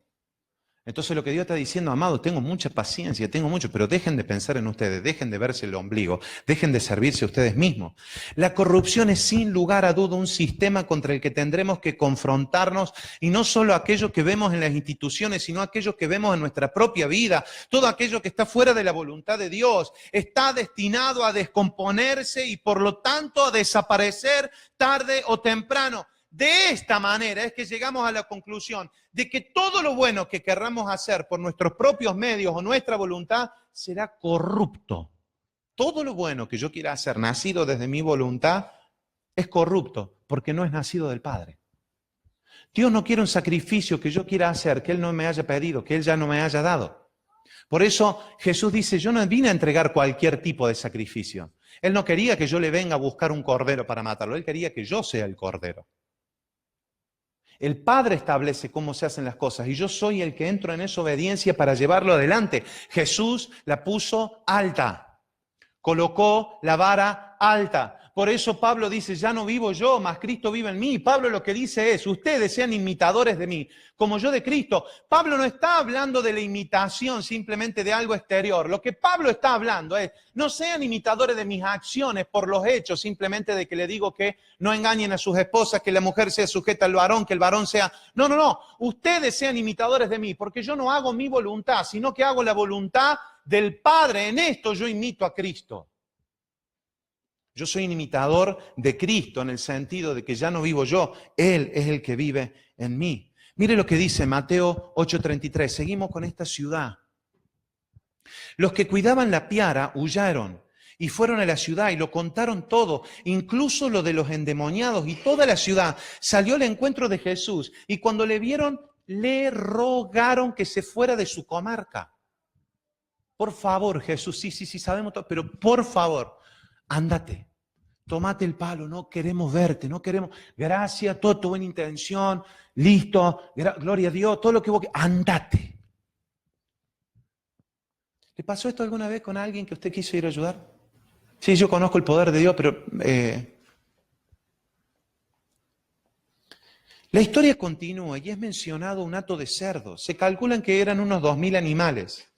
Entonces lo que Dios está diciendo, amado, tengo mucha paciencia, tengo mucho, pero dejen de pensar en ustedes, dejen de verse el ombligo, dejen de servirse a ustedes mismos. La corrupción es sin lugar a duda un sistema contra el que tendremos que confrontarnos, y no solo aquello que vemos en las instituciones, sino aquello que vemos en nuestra propia vida. Todo aquello que está fuera de la voluntad de Dios está destinado a descomponerse y por lo tanto a desaparecer tarde o temprano. De esta manera es que llegamos a la conclusión de que todo lo bueno que querramos hacer por nuestros propios medios o nuestra voluntad será corrupto. Todo lo bueno que yo quiera hacer nacido desde mi voluntad es corrupto porque no es nacido del Padre. Dios no quiere un sacrificio que yo quiera hacer, que Él no me haya pedido, que Él ya no me haya dado. Por eso Jesús dice, yo no vine a entregar cualquier tipo de sacrificio. Él no quería que yo le venga a buscar un cordero para matarlo, Él quería que yo sea el cordero. El Padre establece cómo se hacen las cosas y yo soy el que entro en esa obediencia para llevarlo adelante. Jesús la puso alta, colocó la vara alta. Por eso Pablo dice, ya no vivo yo, mas Cristo vive en mí. Pablo lo que dice es, ustedes sean imitadores de mí, como yo de Cristo. Pablo no está hablando de la imitación simplemente de algo exterior. Lo que Pablo está hablando es, no sean imitadores de mis acciones por los hechos, simplemente de que le digo que no engañen a sus esposas, que la mujer sea sujeta al varón, que el varón sea... No, no, no. Ustedes sean imitadores de mí, porque yo no hago mi voluntad, sino que hago la voluntad del Padre. En esto yo imito a Cristo. Yo soy un imitador de Cristo en el sentido de que ya no vivo yo, Él es el que vive en mí. Mire lo que dice Mateo 8:33. Seguimos con esta ciudad. Los que cuidaban la piara huyeron y fueron a la ciudad y lo contaron todo, incluso lo de los endemoniados, y toda la ciudad salió al encuentro de Jesús. Y cuando le vieron, le rogaron que se fuera de su comarca. Por favor, Jesús, sí, sabemos todo, pero por favor, ándate, tómate el palo, no queremos verte, no queremos, gracias, toda tu buena intención, listo, gloria a Dios, todo lo que vos quieras, ándate. ¿Le pasó esto alguna vez con alguien que usted quiso ir a ayudar? Sí, yo conozco el poder de Dios, pero... La historia continúa y es mencionado un hato de cerdos. Se calculan que eran unos 2000 animales.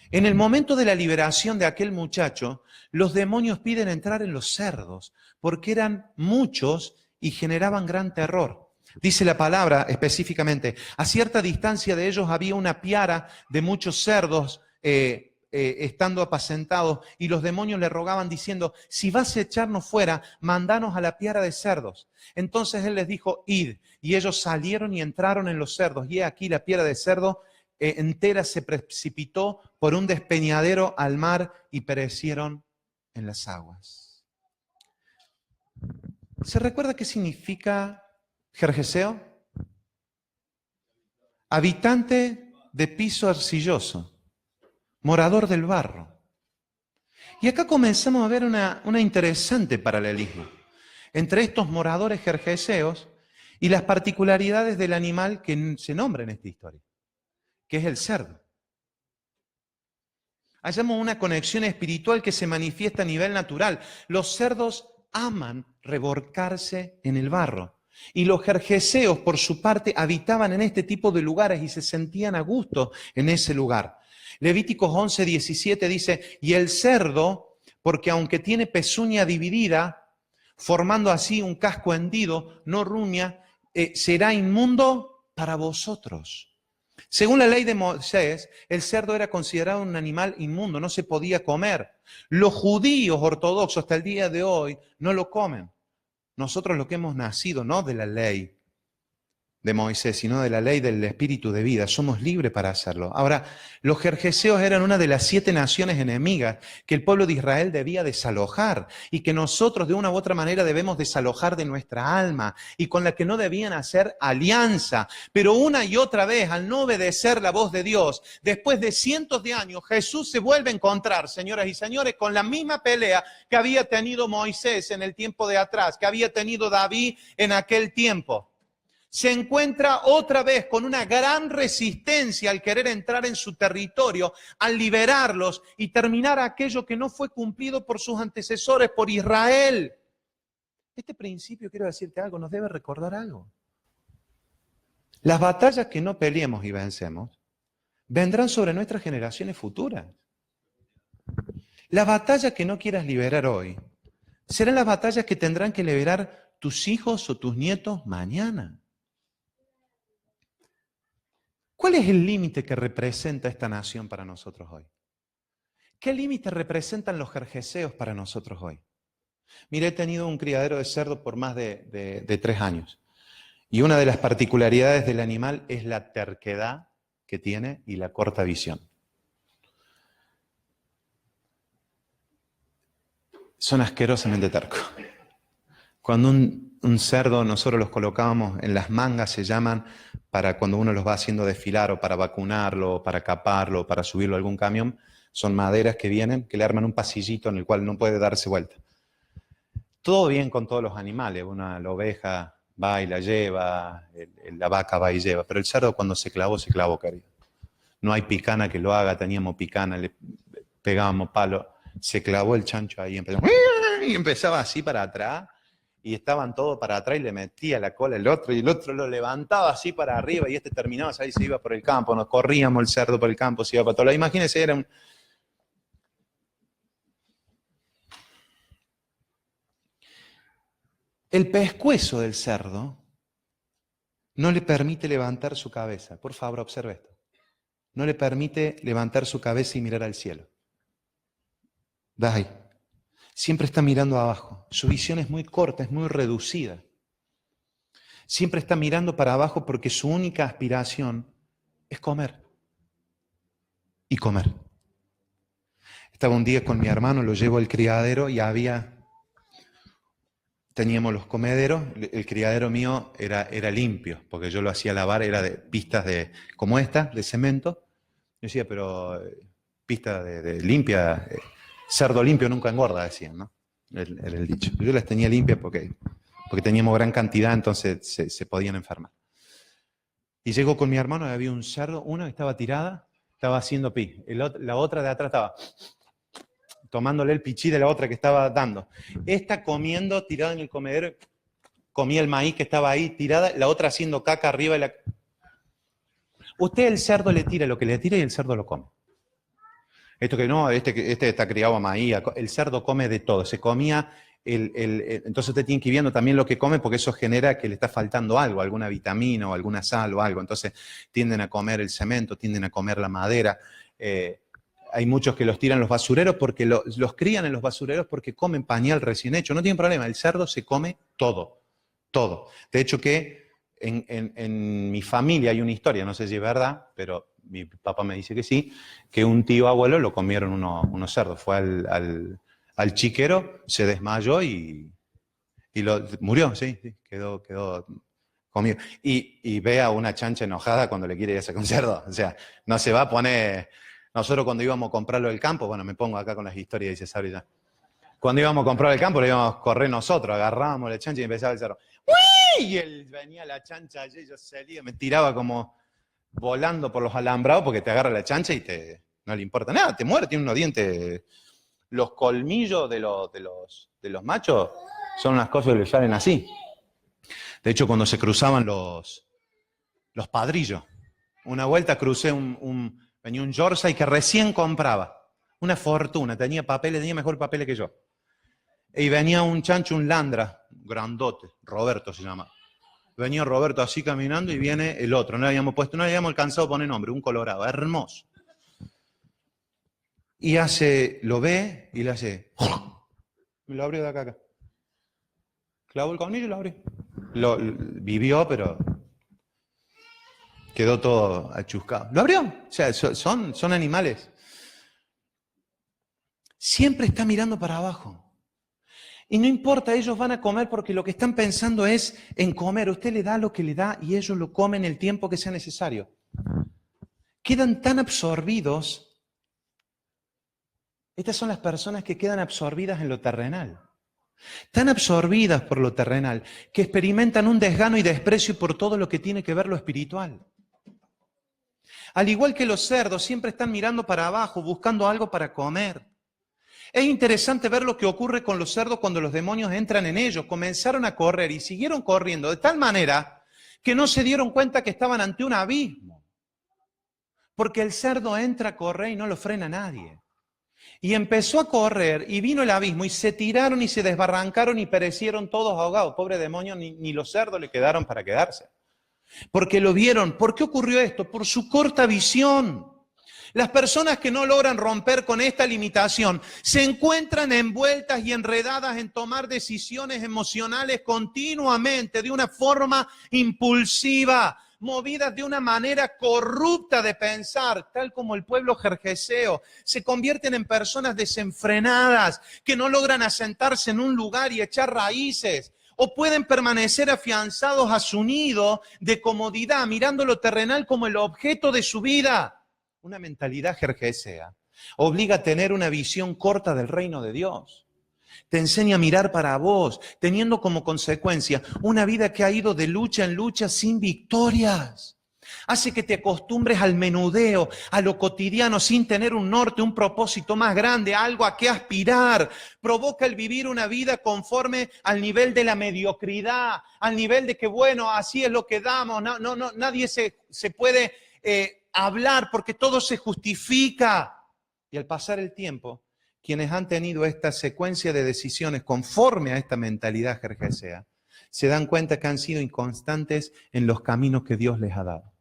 En el momento de la liberación de aquel muchacho, los demonios piden entrar en los cerdos, porque eran muchos y generaban gran terror. Dice la palabra específicamente, a cierta distancia de ellos había una piara de muchos cerdos estando apacentados, y los demonios le rogaban diciendo, si vas a echarnos fuera, mandanos a la piara de cerdos. Entonces él les dijo, id, y ellos salieron y entraron en los cerdos, y he aquí la piara de cerdos entera se precipitó por un despeñadero al mar y perecieron en las aguas. ¿Se recuerda qué significa Gergeseo? Habitante de piso arcilloso, morador del barro. Y acá comenzamos a ver una interesante paralelismo entre estos moradores gergeseos y las particularidades del animal que se nombra en esta historia, que es el cerdo. Hallamos una conexión espiritual que se manifiesta a nivel natural. Los cerdos aman revolcarse en el barro. Y los gergeseos, por su parte, habitaban en este tipo de lugares y se sentían a gusto en ese lugar. Levíticos 11:17 dice, y el cerdo, porque aunque tiene pezuña dividida, formando así un casco hendido, no ruña, será inmundo para vosotros. Según la ley de Moisés, el cerdo era considerado un animal inmundo, no se podía comer. Los judíos ortodoxos hasta el día de hoy no lo comen. Nosotros lo que hemos nacido, no de la ley de Moisés, sino de la ley del espíritu de vida, somos libres para hacerlo. Ahora, los gergeseos eran una de las 7 naciones enemigas que el pueblo de Israel debía desalojar y que nosotros de una u otra manera debemos desalojar de nuestra alma y con la que no debían hacer alianza. Pero una y otra vez, al no obedecer la voz de Dios, después de cientos de años, Jesús se vuelve a encontrar, señoras y señores, con la misma pelea que había tenido Moisés en el tiempo de atrás, que había tenido David en aquel tiempo. Se encuentra otra vez con una gran resistencia al querer entrar en su territorio, al liberarlos y terminar aquello que no fue cumplido por sus antecesores, por Israel. Este principio, quiero decirte algo, nos debe recordar algo. Las batallas que no peleemos y vencemos vendrán sobre nuestras generaciones futuras. Las batallas que no quieras liberar hoy serán las batallas que tendrán que liberar tus hijos o tus nietos mañana. ¿Cuál es el límite que representa esta nación para nosotros hoy? ¿Qué límite representan los gergeseos para nosotros hoy? Mire, he tenido un criadero de cerdo por más de 3 años. Y una de las particularidades del animal es la terquedad que tiene y la corta visión. Son asquerosamente tercos. Cuando un cerdo nosotros los colocábamos en las mangas, se llaman, para cuando uno los va haciendo desfilar o para vacunarlo, o para caparlo, o para subirlo a algún camión, son maderas que vienen, que le arman un pasillito en el cual no puede darse vuelta. Todo bien con todos los animales, la oveja va y la lleva, la vaca va y lleva, pero el cerdo cuando se clavó, querido. No hay picana que lo haga, teníamos picana, le pegábamos palo, se clavó el chancho ahí, y empezaba así para atrás, y estaban todos para atrás y le metía la cola el otro, y el otro lo levantaba así para arriba, y este terminaba, ahí se iba por el campo, nos corríamos el cerdo por el campo, se iba para todo lado. Imagínense, era un... El pescuezo del cerdo no le permite levantar su cabeza. Por favor, observe esto. No le permite levantar su cabeza y mirar al cielo. ¿Ves ahí? Siempre está mirando abajo. Su visión es muy corta, es muy reducida. Siempre está mirando para abajo porque su única aspiración es comer. Y comer. Estaba un día con mi hermano, lo llevo al criadero y teníamos los comederos. El criadero mío era limpio, porque yo lo hacía lavar, era de pistas como esta, de cemento. Yo decía, pero pista de limpia, cerdo limpio nunca engorda, decían, ¿no? Era el dicho. Yo las tenía limpias porque teníamos gran cantidad, entonces se podían enfermar. Y llego con mi hermano y había un cerdo, una que estaba tirada, estaba haciendo pi. La otra de atrás estaba tomándole el pichí de la otra que estaba dando. Esta comiendo, tirada en el comedero, comía el maíz que estaba ahí tirada, la otra haciendo caca arriba. Usted el cerdo le tira lo que le tira y el cerdo lo come. Esto que no, este está criado a maíz, el cerdo come de todo, se comía, entonces usted tiene que ir viendo también lo que come porque eso genera que le está faltando algo, alguna vitamina o alguna sal o algo, entonces tienden a comer el cemento, tienden a comer la madera. Hay muchos que los tiran los basureros porque los crían en los basureros porque comen pañal recién hecho, no tienen problema, el cerdo se come todo, todo. De hecho que en mi familia hay una historia, no sé si es verdad, pero mi papá me dice que sí, que un tío abuelo lo comieron unos cerdos. Fue al chiquero, se desmayó y murió, sí, quedó comido. Y ve a una chancha enojada cuando le quiere ir a sacar un cerdo. O sea, no se va a poner... Nosotros cuando íbamos a comprarlo del campo, bueno, me pongo acá con las historias, dice Sabri ya. Cuando íbamos a comprar el campo, lo íbamos a correr nosotros, agarrábamos la chancha y empezaba el cerdo. ¡Uy! Y venía la chancha allí, yo salía, me tiraba como volando por los alambrados porque te agarra la chancha y no le importa nada, te muere, tiene unos dientes. Los colmillos de los machos son unas cosas que le salen así. De hecho, cuando se cruzaban los padrillos, una vuelta crucé venía un Yorkshire que recién compraba, una fortuna, tenía mejor papeles que yo. Y venía un chancho, un Landra, grandote, Roberto se llama. Venía Roberto así caminando y viene el otro. No le habíamos alcanzado a poner nombre, un colorado, hermoso. Y lo ve y le hace... Me lo abrió de acá. Clavó el colmillo y lo abrió. Vivió, pero quedó todo achuscado. Lo abrió. O sea, son animales. Siempre está mirando para abajo. Y no importa, ellos van a comer porque lo que están pensando es en comer. Usted le da lo que le da y ellos lo comen el tiempo que sea necesario. Quedan tan absorbidos. Estas son las personas que quedan absorbidas en lo terrenal. Tan absorbidas por lo terrenal que experimentan un desgano y desprecio por todo lo que tiene que ver lo espiritual. Al igual que los cerdos, siempre están mirando para abajo, buscando algo para comer. Es interesante ver lo que ocurre con los cerdos cuando los demonios entran en ellos. Comenzaron a correr y siguieron corriendo de tal manera que no se dieron cuenta que estaban ante un abismo. Porque el cerdo entra a correr y no lo frena nadie. Y empezó a correr y vino el abismo y se tiraron y se desbarrancaron y perecieron todos ahogados. Pobre demonio, ni los cerdos le quedaron para quedarse. Porque lo vieron. ¿Por qué ocurrió esto? Por su corta visión. Las personas que no logran romper con esta limitación se encuentran envueltas y enredadas en tomar decisiones emocionales continuamente de una forma impulsiva, movidas de una manera corrupta de pensar, tal como el pueblo jerjeseo. Se convierten en personas desenfrenadas que no logran asentarse en un lugar y echar raíces. O pueden permanecer afianzados a su nido de comodidad, mirando lo terrenal como el objeto de su vida. Una mentalidad jerjesea obliga a tener una visión corta del reino de Dios. Te enseña a mirar para vos, teniendo como consecuencia una vida que ha ido de lucha en lucha sin victorias. Hace que te acostumbres al menudeo, a lo cotidiano, sin tener un norte, un propósito más grande, algo a qué aspirar. Provoca el vivir una vida conforme al nivel de la mediocridad, al nivel de que, bueno, así es lo que damos. Nadie se puede hablar porque todo se justifica. Y al pasar el tiempo, quienes han tenido esta secuencia de decisiones conforme a esta mentalidad jerjesea, se dan cuenta que han sido inconstantes en los caminos que Dios les ha dado.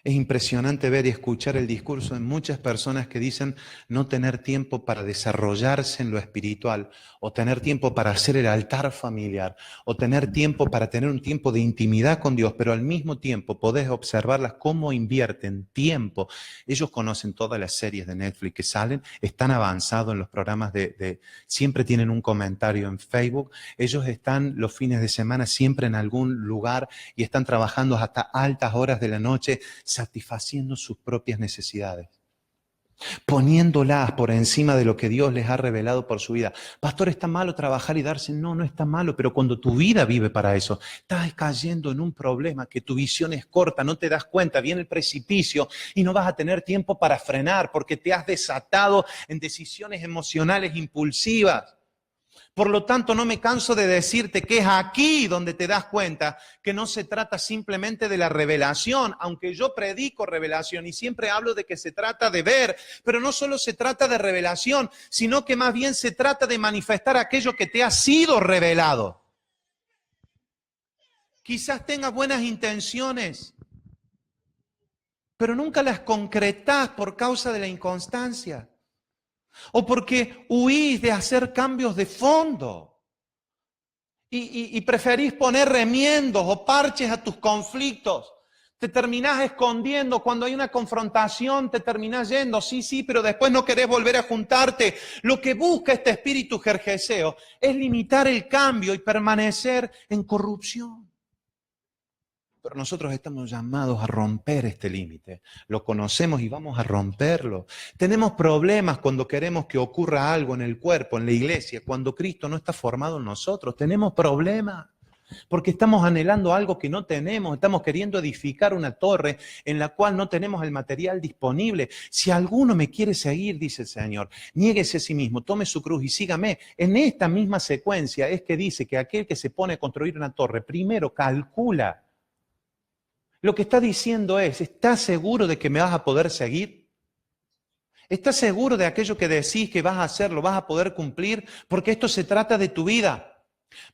Es impresionante ver y escuchar el discurso de muchas personas que dicen no tener tiempo para desarrollarse en lo espiritual, o tener tiempo para hacer el altar familiar, o tener tiempo para tener un tiempo de intimidad con Dios, pero al mismo tiempo podés observarlas cómo invierten tiempo. Ellos conocen todas las series de Netflix que salen, están avanzados en los programas siempre tienen un comentario en Facebook, ellos están los fines de semana siempre en algún lugar y están trabajando hasta altas horas de la noche, satisfaciendo sus propias necesidades, poniéndolas por encima de lo que Dios les ha revelado por su vida. Pastor, ¿está malo trabajar y darse? No, no está malo, pero cuando tu vida vive para eso, estás cayendo en un problema que tu visión es corta, no te das cuenta, viene el precipicio y no vas a tener tiempo para frenar porque te has desatado en decisiones emocionales impulsivas. Por lo tanto, no me canso de decirte que es aquí donde te das cuenta que no se trata simplemente de la revelación, aunque yo predico revelación y siempre hablo de que se trata de ver, pero no solo se trata de revelación, sino que más bien se trata de manifestar aquello que te ha sido revelado. Quizás tengas buenas intenciones, pero nunca las concretás por causa de la inconstancia. O porque huís de hacer cambios de fondo y preferís poner remiendos o parches a tus conflictos. Te terminás escondiendo cuando hay una confrontación, te terminás yendo, sí, pero después no querés volver a juntarte. Lo que busca este espíritu jerjeseo es limitar el cambio y permanecer en corrupción. Pero nosotros estamos llamados a romper este límite. Lo conocemos y vamos a romperlo. Tenemos problemas cuando queremos que ocurra algo en el cuerpo, en la iglesia, cuando Cristo no está formado en nosotros. Tenemos problemas porque estamos anhelando algo que no tenemos. Estamos queriendo edificar una torre en la cual no tenemos el material disponible. Si alguno me quiere seguir, dice el Señor, niéguese a sí mismo, tome su cruz y sígame. En esta misma secuencia es que dice que aquel que se pone a construir una torre, primero calcula. Lo que está diciendo es, ¿estás seguro de que me vas a poder seguir? ¿Estás seguro de aquello que decís que vas a hacer, lo vas a poder cumplir? Porque esto se trata de tu vida.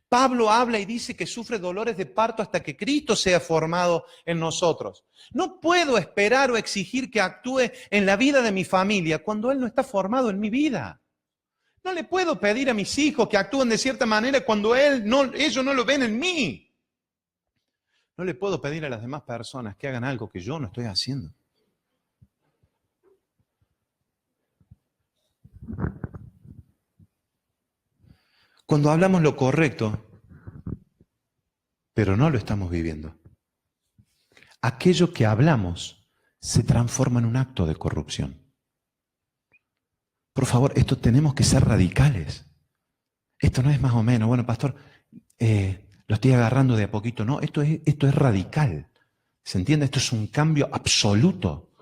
Pablo habla y dice que sufre dolores de parto hasta que Cristo sea formado en nosotros. No puedo esperar o exigir que actúe en la vida de mi familia cuando Él no está formado en mi vida. No le puedo pedir a mis hijos que actúen de cierta manera cuando ellos no lo ven en mí. No le puedo pedir a las demás personas que hagan algo que yo no estoy haciendo. Cuando hablamos lo correcto, pero no lo estamos viviendo, aquello que hablamos se transforma en un acto de corrupción. Por favor, esto tenemos que ser radicales. Esto no es más o menos, bueno, pastor, lo estoy agarrando de a poquito. No, esto es radical. ¿Se entiende? Esto es un cambio absoluto.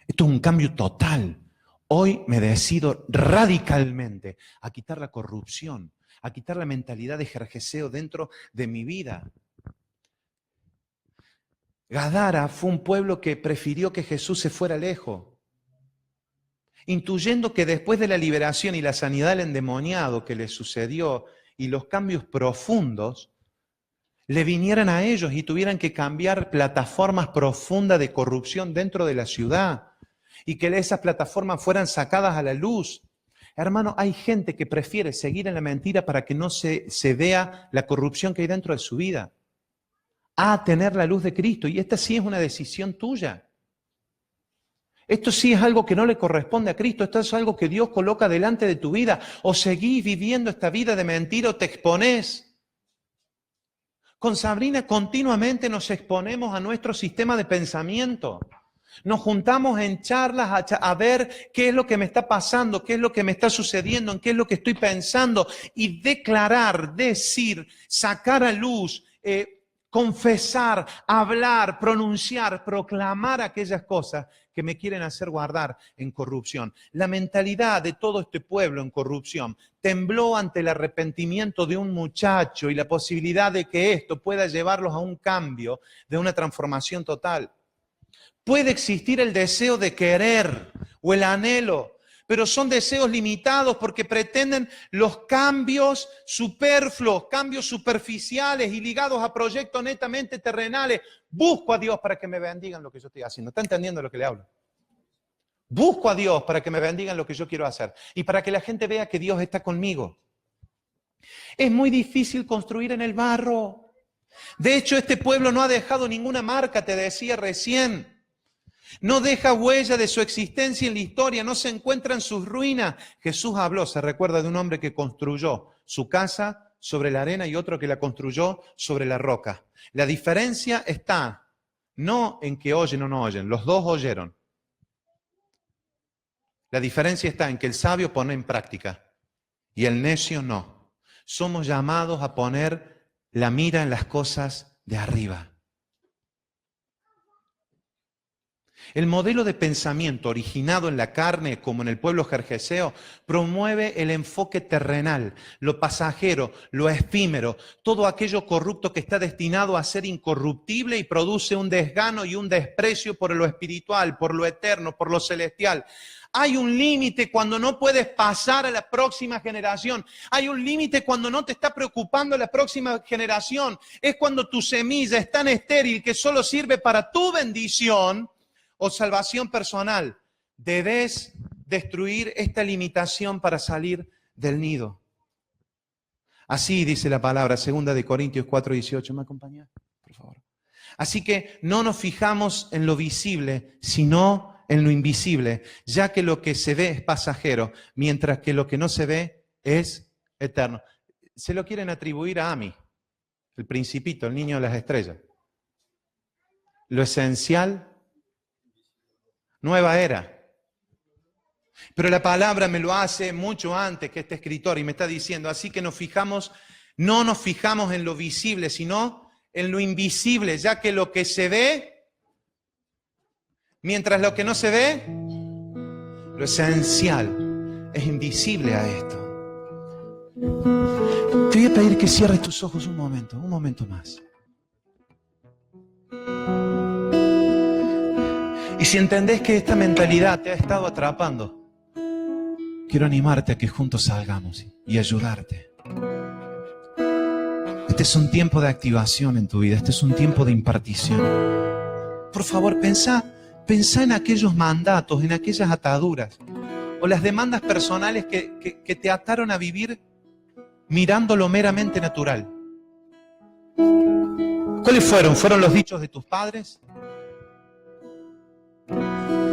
Esto es un cambio total. Hoy me decido radicalmente a quitar la corrupción, a quitar la mentalidad de jerjeseo dentro de mi vida. Gadara fue un pueblo que prefirió que Jesús se fuera lejos, intuyendo que después de la liberación y la sanidad del endemoniado que le sucedió y los cambios profundos, le vinieran a ellos y tuvieran que cambiar plataformas profundas de corrupción dentro de la ciudad y que esas plataformas fueran sacadas a la luz. Hermano, hay gente que prefiere seguir en la mentira para que no se vea la corrupción que hay dentro de su vida, a tener la luz de Cristo. Y esta sí es una decisión tuya. Esto sí es algo que no le corresponde a Cristo. Esto es algo que Dios coloca delante de tu vida. O seguís viviendo esta vida de mentira o te exponés. Con Sabrina continuamente nos exponemos a nuestro sistema de pensamiento. Nos juntamos en charlas a ver qué es lo que me está pasando, qué es lo que me está sucediendo, en qué es lo que estoy pensando y declarar, decir, sacar a luz, confesar, hablar, pronunciar, proclamar aquellas cosas que me quieren hacer guardar en corrupción. La mentalidad de todo este pueblo en corrupción tembló ante el arrepentimiento de un muchacho y la posibilidad de que esto pueda llevarlos a un cambio, de una transformación total. Puede existir el deseo de querer o el anhelo, pero son deseos limitados porque pretenden los cambios superfluos, cambios superficiales y ligados a proyectos netamente terrenales. Busco a Dios para que me bendigan lo que yo estoy haciendo. ¿Está entendiendo lo que le hablo? Busco a Dios para que me bendigan lo que yo quiero hacer y para que la gente vea que Dios está conmigo. Es muy difícil construir en el barro. De hecho, este pueblo no ha dejado ninguna marca, te decía recién. No deja huella de su existencia en la historia, no se encuentra en sus ruinas. Jesús habló, se recuerda de un hombre que construyó su casa sobre la arena y otro que la construyó sobre la roca. La diferencia está no en que oyen o no oyen, los dos oyeron. La diferencia está en que el sabio pone en práctica y el necio no. Somos llamados a poner la mira en las cosas de arriba. El modelo de pensamiento originado en la carne, como en el pueblo jerjeseo, promueve el enfoque terrenal, lo pasajero, lo efímero, todo aquello corrupto que está destinado a ser incorruptible y produce un desgano y un desprecio por lo espiritual, por lo eterno, por lo celestial. Hay un límite cuando no puedes pasar a la próxima generación. Hay un límite cuando no te está preocupando la próxima generación. Es cuando tu semilla es tan estéril que solo sirve para tu bendición o salvación personal. Debes destruir esta limitación para salir del nido. Así dice la palabra, 2 Corintios 4:18. ¿Me acompaña? Por favor. Así que no nos fijamos en lo visible, sino en lo invisible, ya que lo que se ve es pasajero, mientras que lo que no se ve es eterno. Se lo quieren atribuir a Ami, el principito, el niño de las estrellas. Lo esencial, nueva era. Pero la palabra me lo hace mucho antes que este escritor y me está diciendo, así que no nos fijamos en lo visible, sino en lo invisible, ya que lo que se ve, mientras lo que no se ve, lo esencial es invisible a esto. Te voy a pedir que cierres tus ojos un momento más. Y si entendés que esta mentalidad te ha estado atrapando, quiero animarte a que juntos salgamos y ayudarte. Este es un tiempo de activación en tu vida, este es un tiempo de impartición. Por favor, pensá en aquellos mandatos, en aquellas ataduras, o las demandas personales que te ataron a vivir mirando lo meramente natural. ¿Cuáles fueron? ¿Fueron los dichos de tus padres?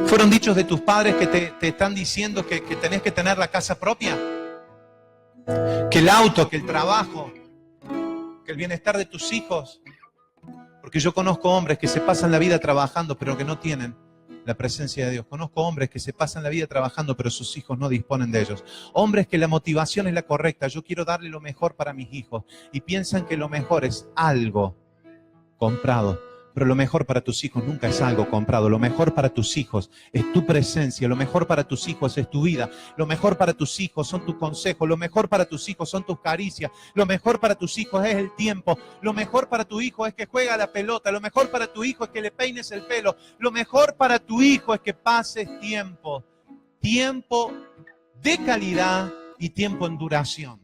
¿Fueron dichos de tus padres que te están diciendo que tenés que tener la casa propia? Que el auto, que el trabajo, que el bienestar de tus hijos. Porque yo conozco hombres que se pasan la vida trabajando pero que no tienen la presencia de Dios. Conozco hombres que se pasan la vida trabajando pero sus hijos no disponen de ellos. Hombres que la motivación es la correcta. Yo quiero darle lo mejor para mis hijos. Y piensan que lo mejor es algo comprado. Pero lo mejor para tus hijos nunca es algo comprado. Lo mejor para tus hijos es tu presencia. Lo mejor para tus hijos es tu vida. Lo mejor para tus hijos son tus consejos. Lo mejor para tus hijos son tus caricias. Lo mejor para tus hijos es el tiempo. Lo mejor para tu hijo es que juega la pelota. Lo mejor para tu hijo es que le peines el pelo. Lo mejor para tu hijo es que pases tiempo. Tiempo de calidad y tiempo en duración.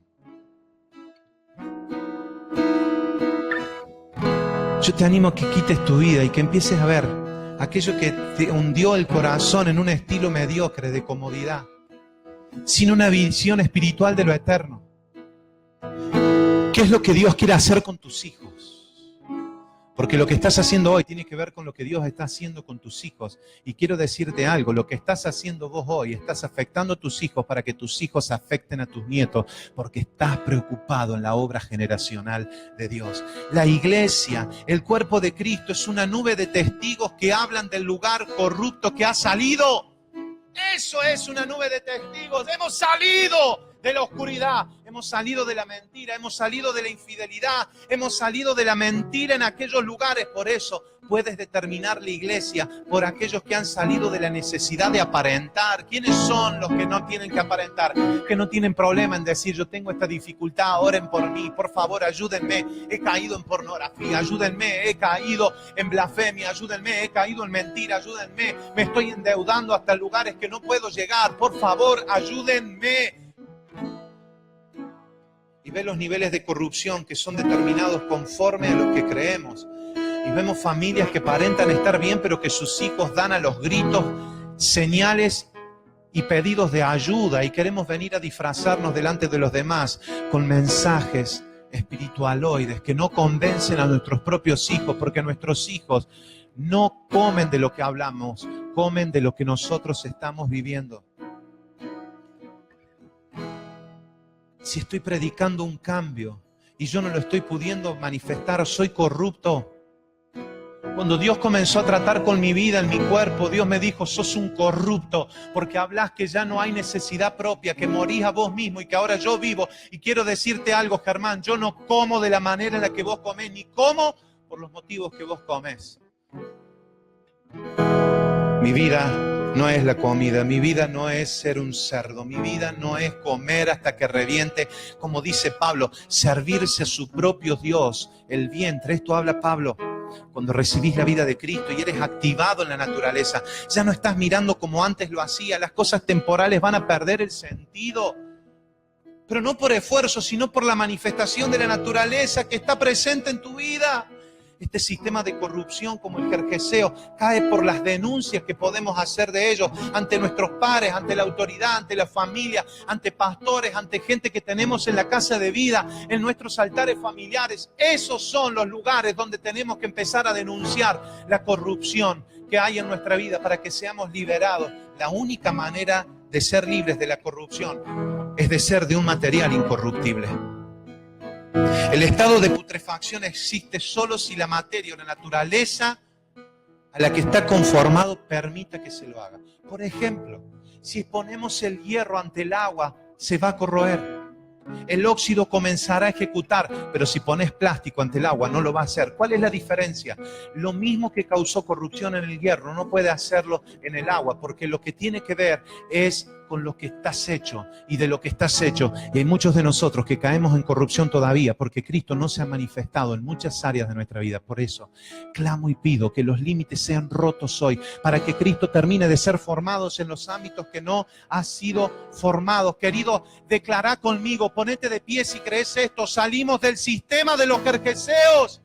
Yo te animo a que quites tu vida y que empieces a ver aquello que te hundió el corazón en un estilo mediocre de comodidad, sin una visión espiritual de lo eterno. ¿Qué es lo que Dios quiere hacer con tus hijos? Porque lo que estás haciendo hoy tiene que ver con lo que Dios está haciendo con tus hijos. Y quiero decirte algo, lo que estás haciendo vos hoy, estás afectando a tus hijos para que tus hijos afecten a tus nietos, porque estás preocupado en la obra generacional de Dios. La iglesia, el cuerpo de Cristo, es una nube de testigos que hablan del lugar corrupto que ha salido. Eso es una nube de testigos. Hemos salido de la oscuridad, hemos salido de la mentira, hemos salido de la infidelidad, hemos salido de la mentira en aquellos lugares. Por eso puedes determinar la iglesia por aquellos que han salido de la necesidad de aparentar. ¿Quiénes son los que no tienen que aparentar? Que no tienen problema en decir: yo tengo esta dificultad, oren por mí, por favor, ayúdenme, he caído en pornografía, ayúdenme, he caído en blasfemia, ayúdenme, he caído en mentira, ayúdenme, me estoy endeudando hasta lugares que no puedo llegar, por favor, ayúdenme. Y ve los niveles de corrupción que son determinados conforme a lo que creemos. Y vemos familias que aparentan estar bien, pero que sus hijos dan a los gritos señales y pedidos de ayuda. Y queremos venir a disfrazarnos delante de los demás con mensajes espiritualoides que no convencen a nuestros propios hijos, porque nuestros hijos no comen de lo que hablamos, comen de lo que nosotros estamos viviendo. Si estoy predicando un cambio y yo no lo estoy pudiendo manifestar, soy corrupto. Cuando Dios comenzó a tratar con mi vida, en mi cuerpo, Dios me dijo: sos un corrupto, porque hablas que ya no hay necesidad propia, que morís a vos mismo y que ahora yo vivo. Y quiero decirte algo, Germán, yo no como de la manera en la que vos comés, ni como por los motivos que vos comés. Mi vida no es la comida, mi vida no es ser un cerdo, mi vida no es comer hasta que reviente, como dice Pablo, servirse a su propio Dios, el vientre. Esto habla Pablo. Cuando recibís la vida de Cristo y eres activado en la naturaleza, ya no estás mirando como antes lo hacía, las cosas temporales van a perder el sentido, pero no por esfuerzo, sino por la manifestación de la naturaleza que está presente en tu vida. Este sistema de corrupción, como el jerjeseo, cae por las denuncias que podemos hacer de ellos ante nuestros pares, ante la autoridad, ante la familia, ante pastores, ante gente que tenemos en la casa de vida, en nuestros altares familiares. Esos son los lugares donde tenemos que empezar a denunciar la corrupción que hay en nuestra vida para que seamos liberados. La única manera de ser libres de la corrupción es de ser de un material incorruptible. El estado de putrefacción existe solo si la materia o la naturaleza a la que está conformado permita que se lo haga. Por ejemplo, si ponemos el hierro ante el agua, se va a corroer. El óxido comenzará a ejecutar, pero si pones plástico ante el agua no lo va a hacer. ¿Cuál es la diferencia? Lo mismo que causó corrupción en el hierro no puede hacerlo en el agua, porque lo que tiene que ver es con lo que estás hecho y de lo que estás hecho. Y hay muchos de nosotros que caemos en corrupción todavía porque Cristo no se ha manifestado en muchas áreas de nuestra vida. Por eso clamo y pido que los límites sean rotos hoy para que Cristo termine de ser formados en los ámbitos que no ha sido formados. Querido, declará conmigo, ponete de pie si crees esto. Salimos del sistema de los jerjeseos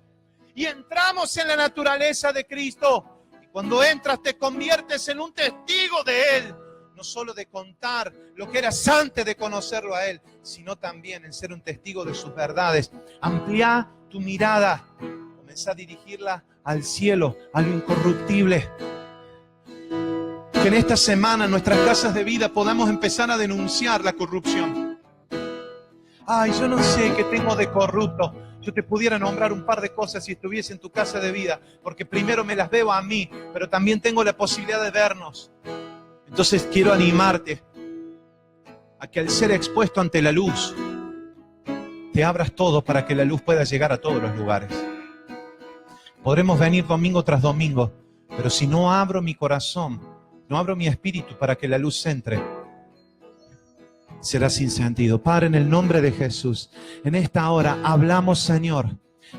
y entramos en la naturaleza de Cristo. Y cuando entras te conviertes en un testigo de Él. No solo de contar lo que eras antes de conocerlo a Él, sino también en ser un testigo de sus verdades. Amplía tu mirada, comenzá a dirigirla al cielo, a lo incorruptible. Que en esta semana en nuestras casas de vida podamos empezar a denunciar la corrupción. Ay, yo no sé qué tengo de corrupto. Yo te pudiera nombrar un par de cosas si estuviese en tu casa de vida, porque primero me las veo a mí, pero también tengo la posibilidad de vernos. Entonces quiero animarte a que al ser expuesto ante la luz, te abras todo para que la luz pueda llegar a todos los lugares. Podremos venir domingo tras domingo, pero si no abro mi corazón, no abro mi espíritu para que la luz entre, será sin sentido. Padre, en el nombre de Jesús, en esta hora hablamos, Señor,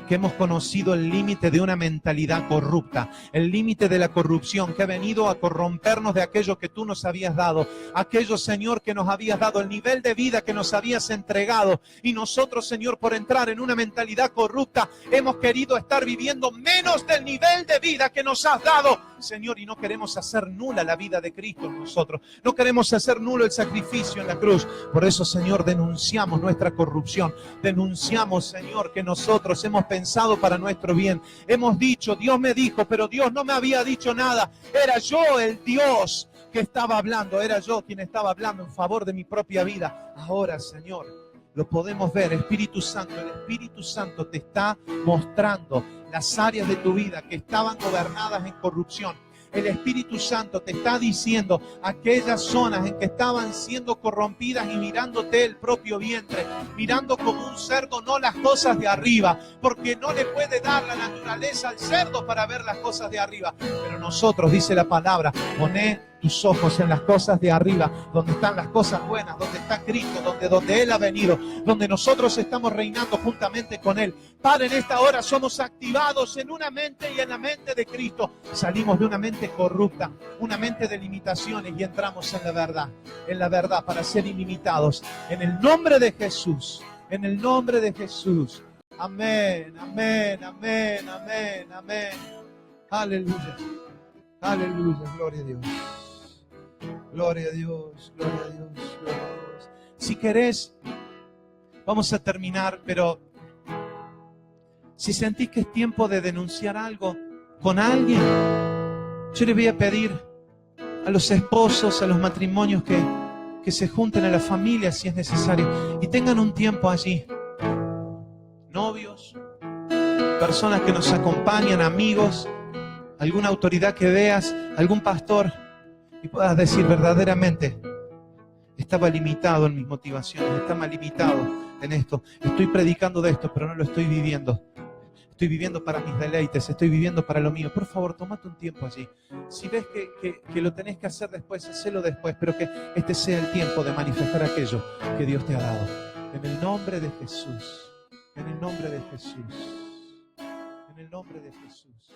que hemos conocido el límite de una mentalidad corrupta, el límite de la corrupción que ha venido a corrompernos de aquello que tú nos habías dado, aquello, Señor, que nos habías dado, el nivel de vida que nos habías entregado. Y nosotros, Señor, por entrar en una mentalidad corrupta, hemos querido estar viviendo menos del nivel de vida que nos has dado, Señor, y no queremos hacer nula la vida de Cristo en nosotros, no queremos hacer nulo el sacrificio en la cruz. Por eso, Señor, denunciamos nuestra corrupción, denunciamos, Señor, que nosotros hemos pensado para nuestro bien, hemos dicho, Dios me dijo, pero Dios no me había dicho nada, era yo el Dios que estaba hablando, era yo quien estaba hablando en favor de mi propia vida. Ahora, Señor, lo podemos ver, Espíritu Santo, el Espíritu Santo te está mostrando las áreas de tu vida que estaban gobernadas en corrupción. El Espíritu Santo te está diciendo aquellas zonas en que estaban siendo corrompidas y mirándote el propio vientre, mirando como un cerdo, no las cosas de arriba, porque no le puede dar la naturaleza al cerdo para ver las cosas de arriba. Pero nosotros, dice la palabra, poné tus ojos en las cosas de arriba, donde están las cosas buenas, donde está Cristo, donde Él ha venido, donde nosotros estamos reinando juntamente con Él. Padre, en esta hora somos activados en una mente y en la mente de Cristo. Salimos de una mente corrupta, una mente de limitaciones y entramos en la verdad para ser ilimitados. En el nombre de Jesús, en el nombre de Jesús. Amén, amén, amén, amén, amén. Aleluya, aleluya, gloria a Dios. Gloria a Dios, gloria a Dios, gloria a Dios. Si querés, vamos a terminar, pero si sentís que es tiempo de denunciar algo con alguien, yo le voy a pedir a los esposos, a los matrimonios que se junten, a la familia si es necesario, y tengan un tiempo allí. Novios, personas que nos acompañan, amigos, alguna autoridad que veas, algún pastor, y puedas decir verdaderamente, estaba limitado en mis motivaciones, estaba limitado en esto, estoy predicando de esto, pero no lo estoy viviendo. Estoy viviendo para mis deleites, estoy viviendo para lo mío. Por favor, tómate un tiempo allí. Si ves que lo tenés que hacer después, hacelo después, pero que este sea el tiempo de manifestar aquello que Dios te ha dado. En el nombre de Jesús, en el nombre de Jesús, en el nombre de Jesús.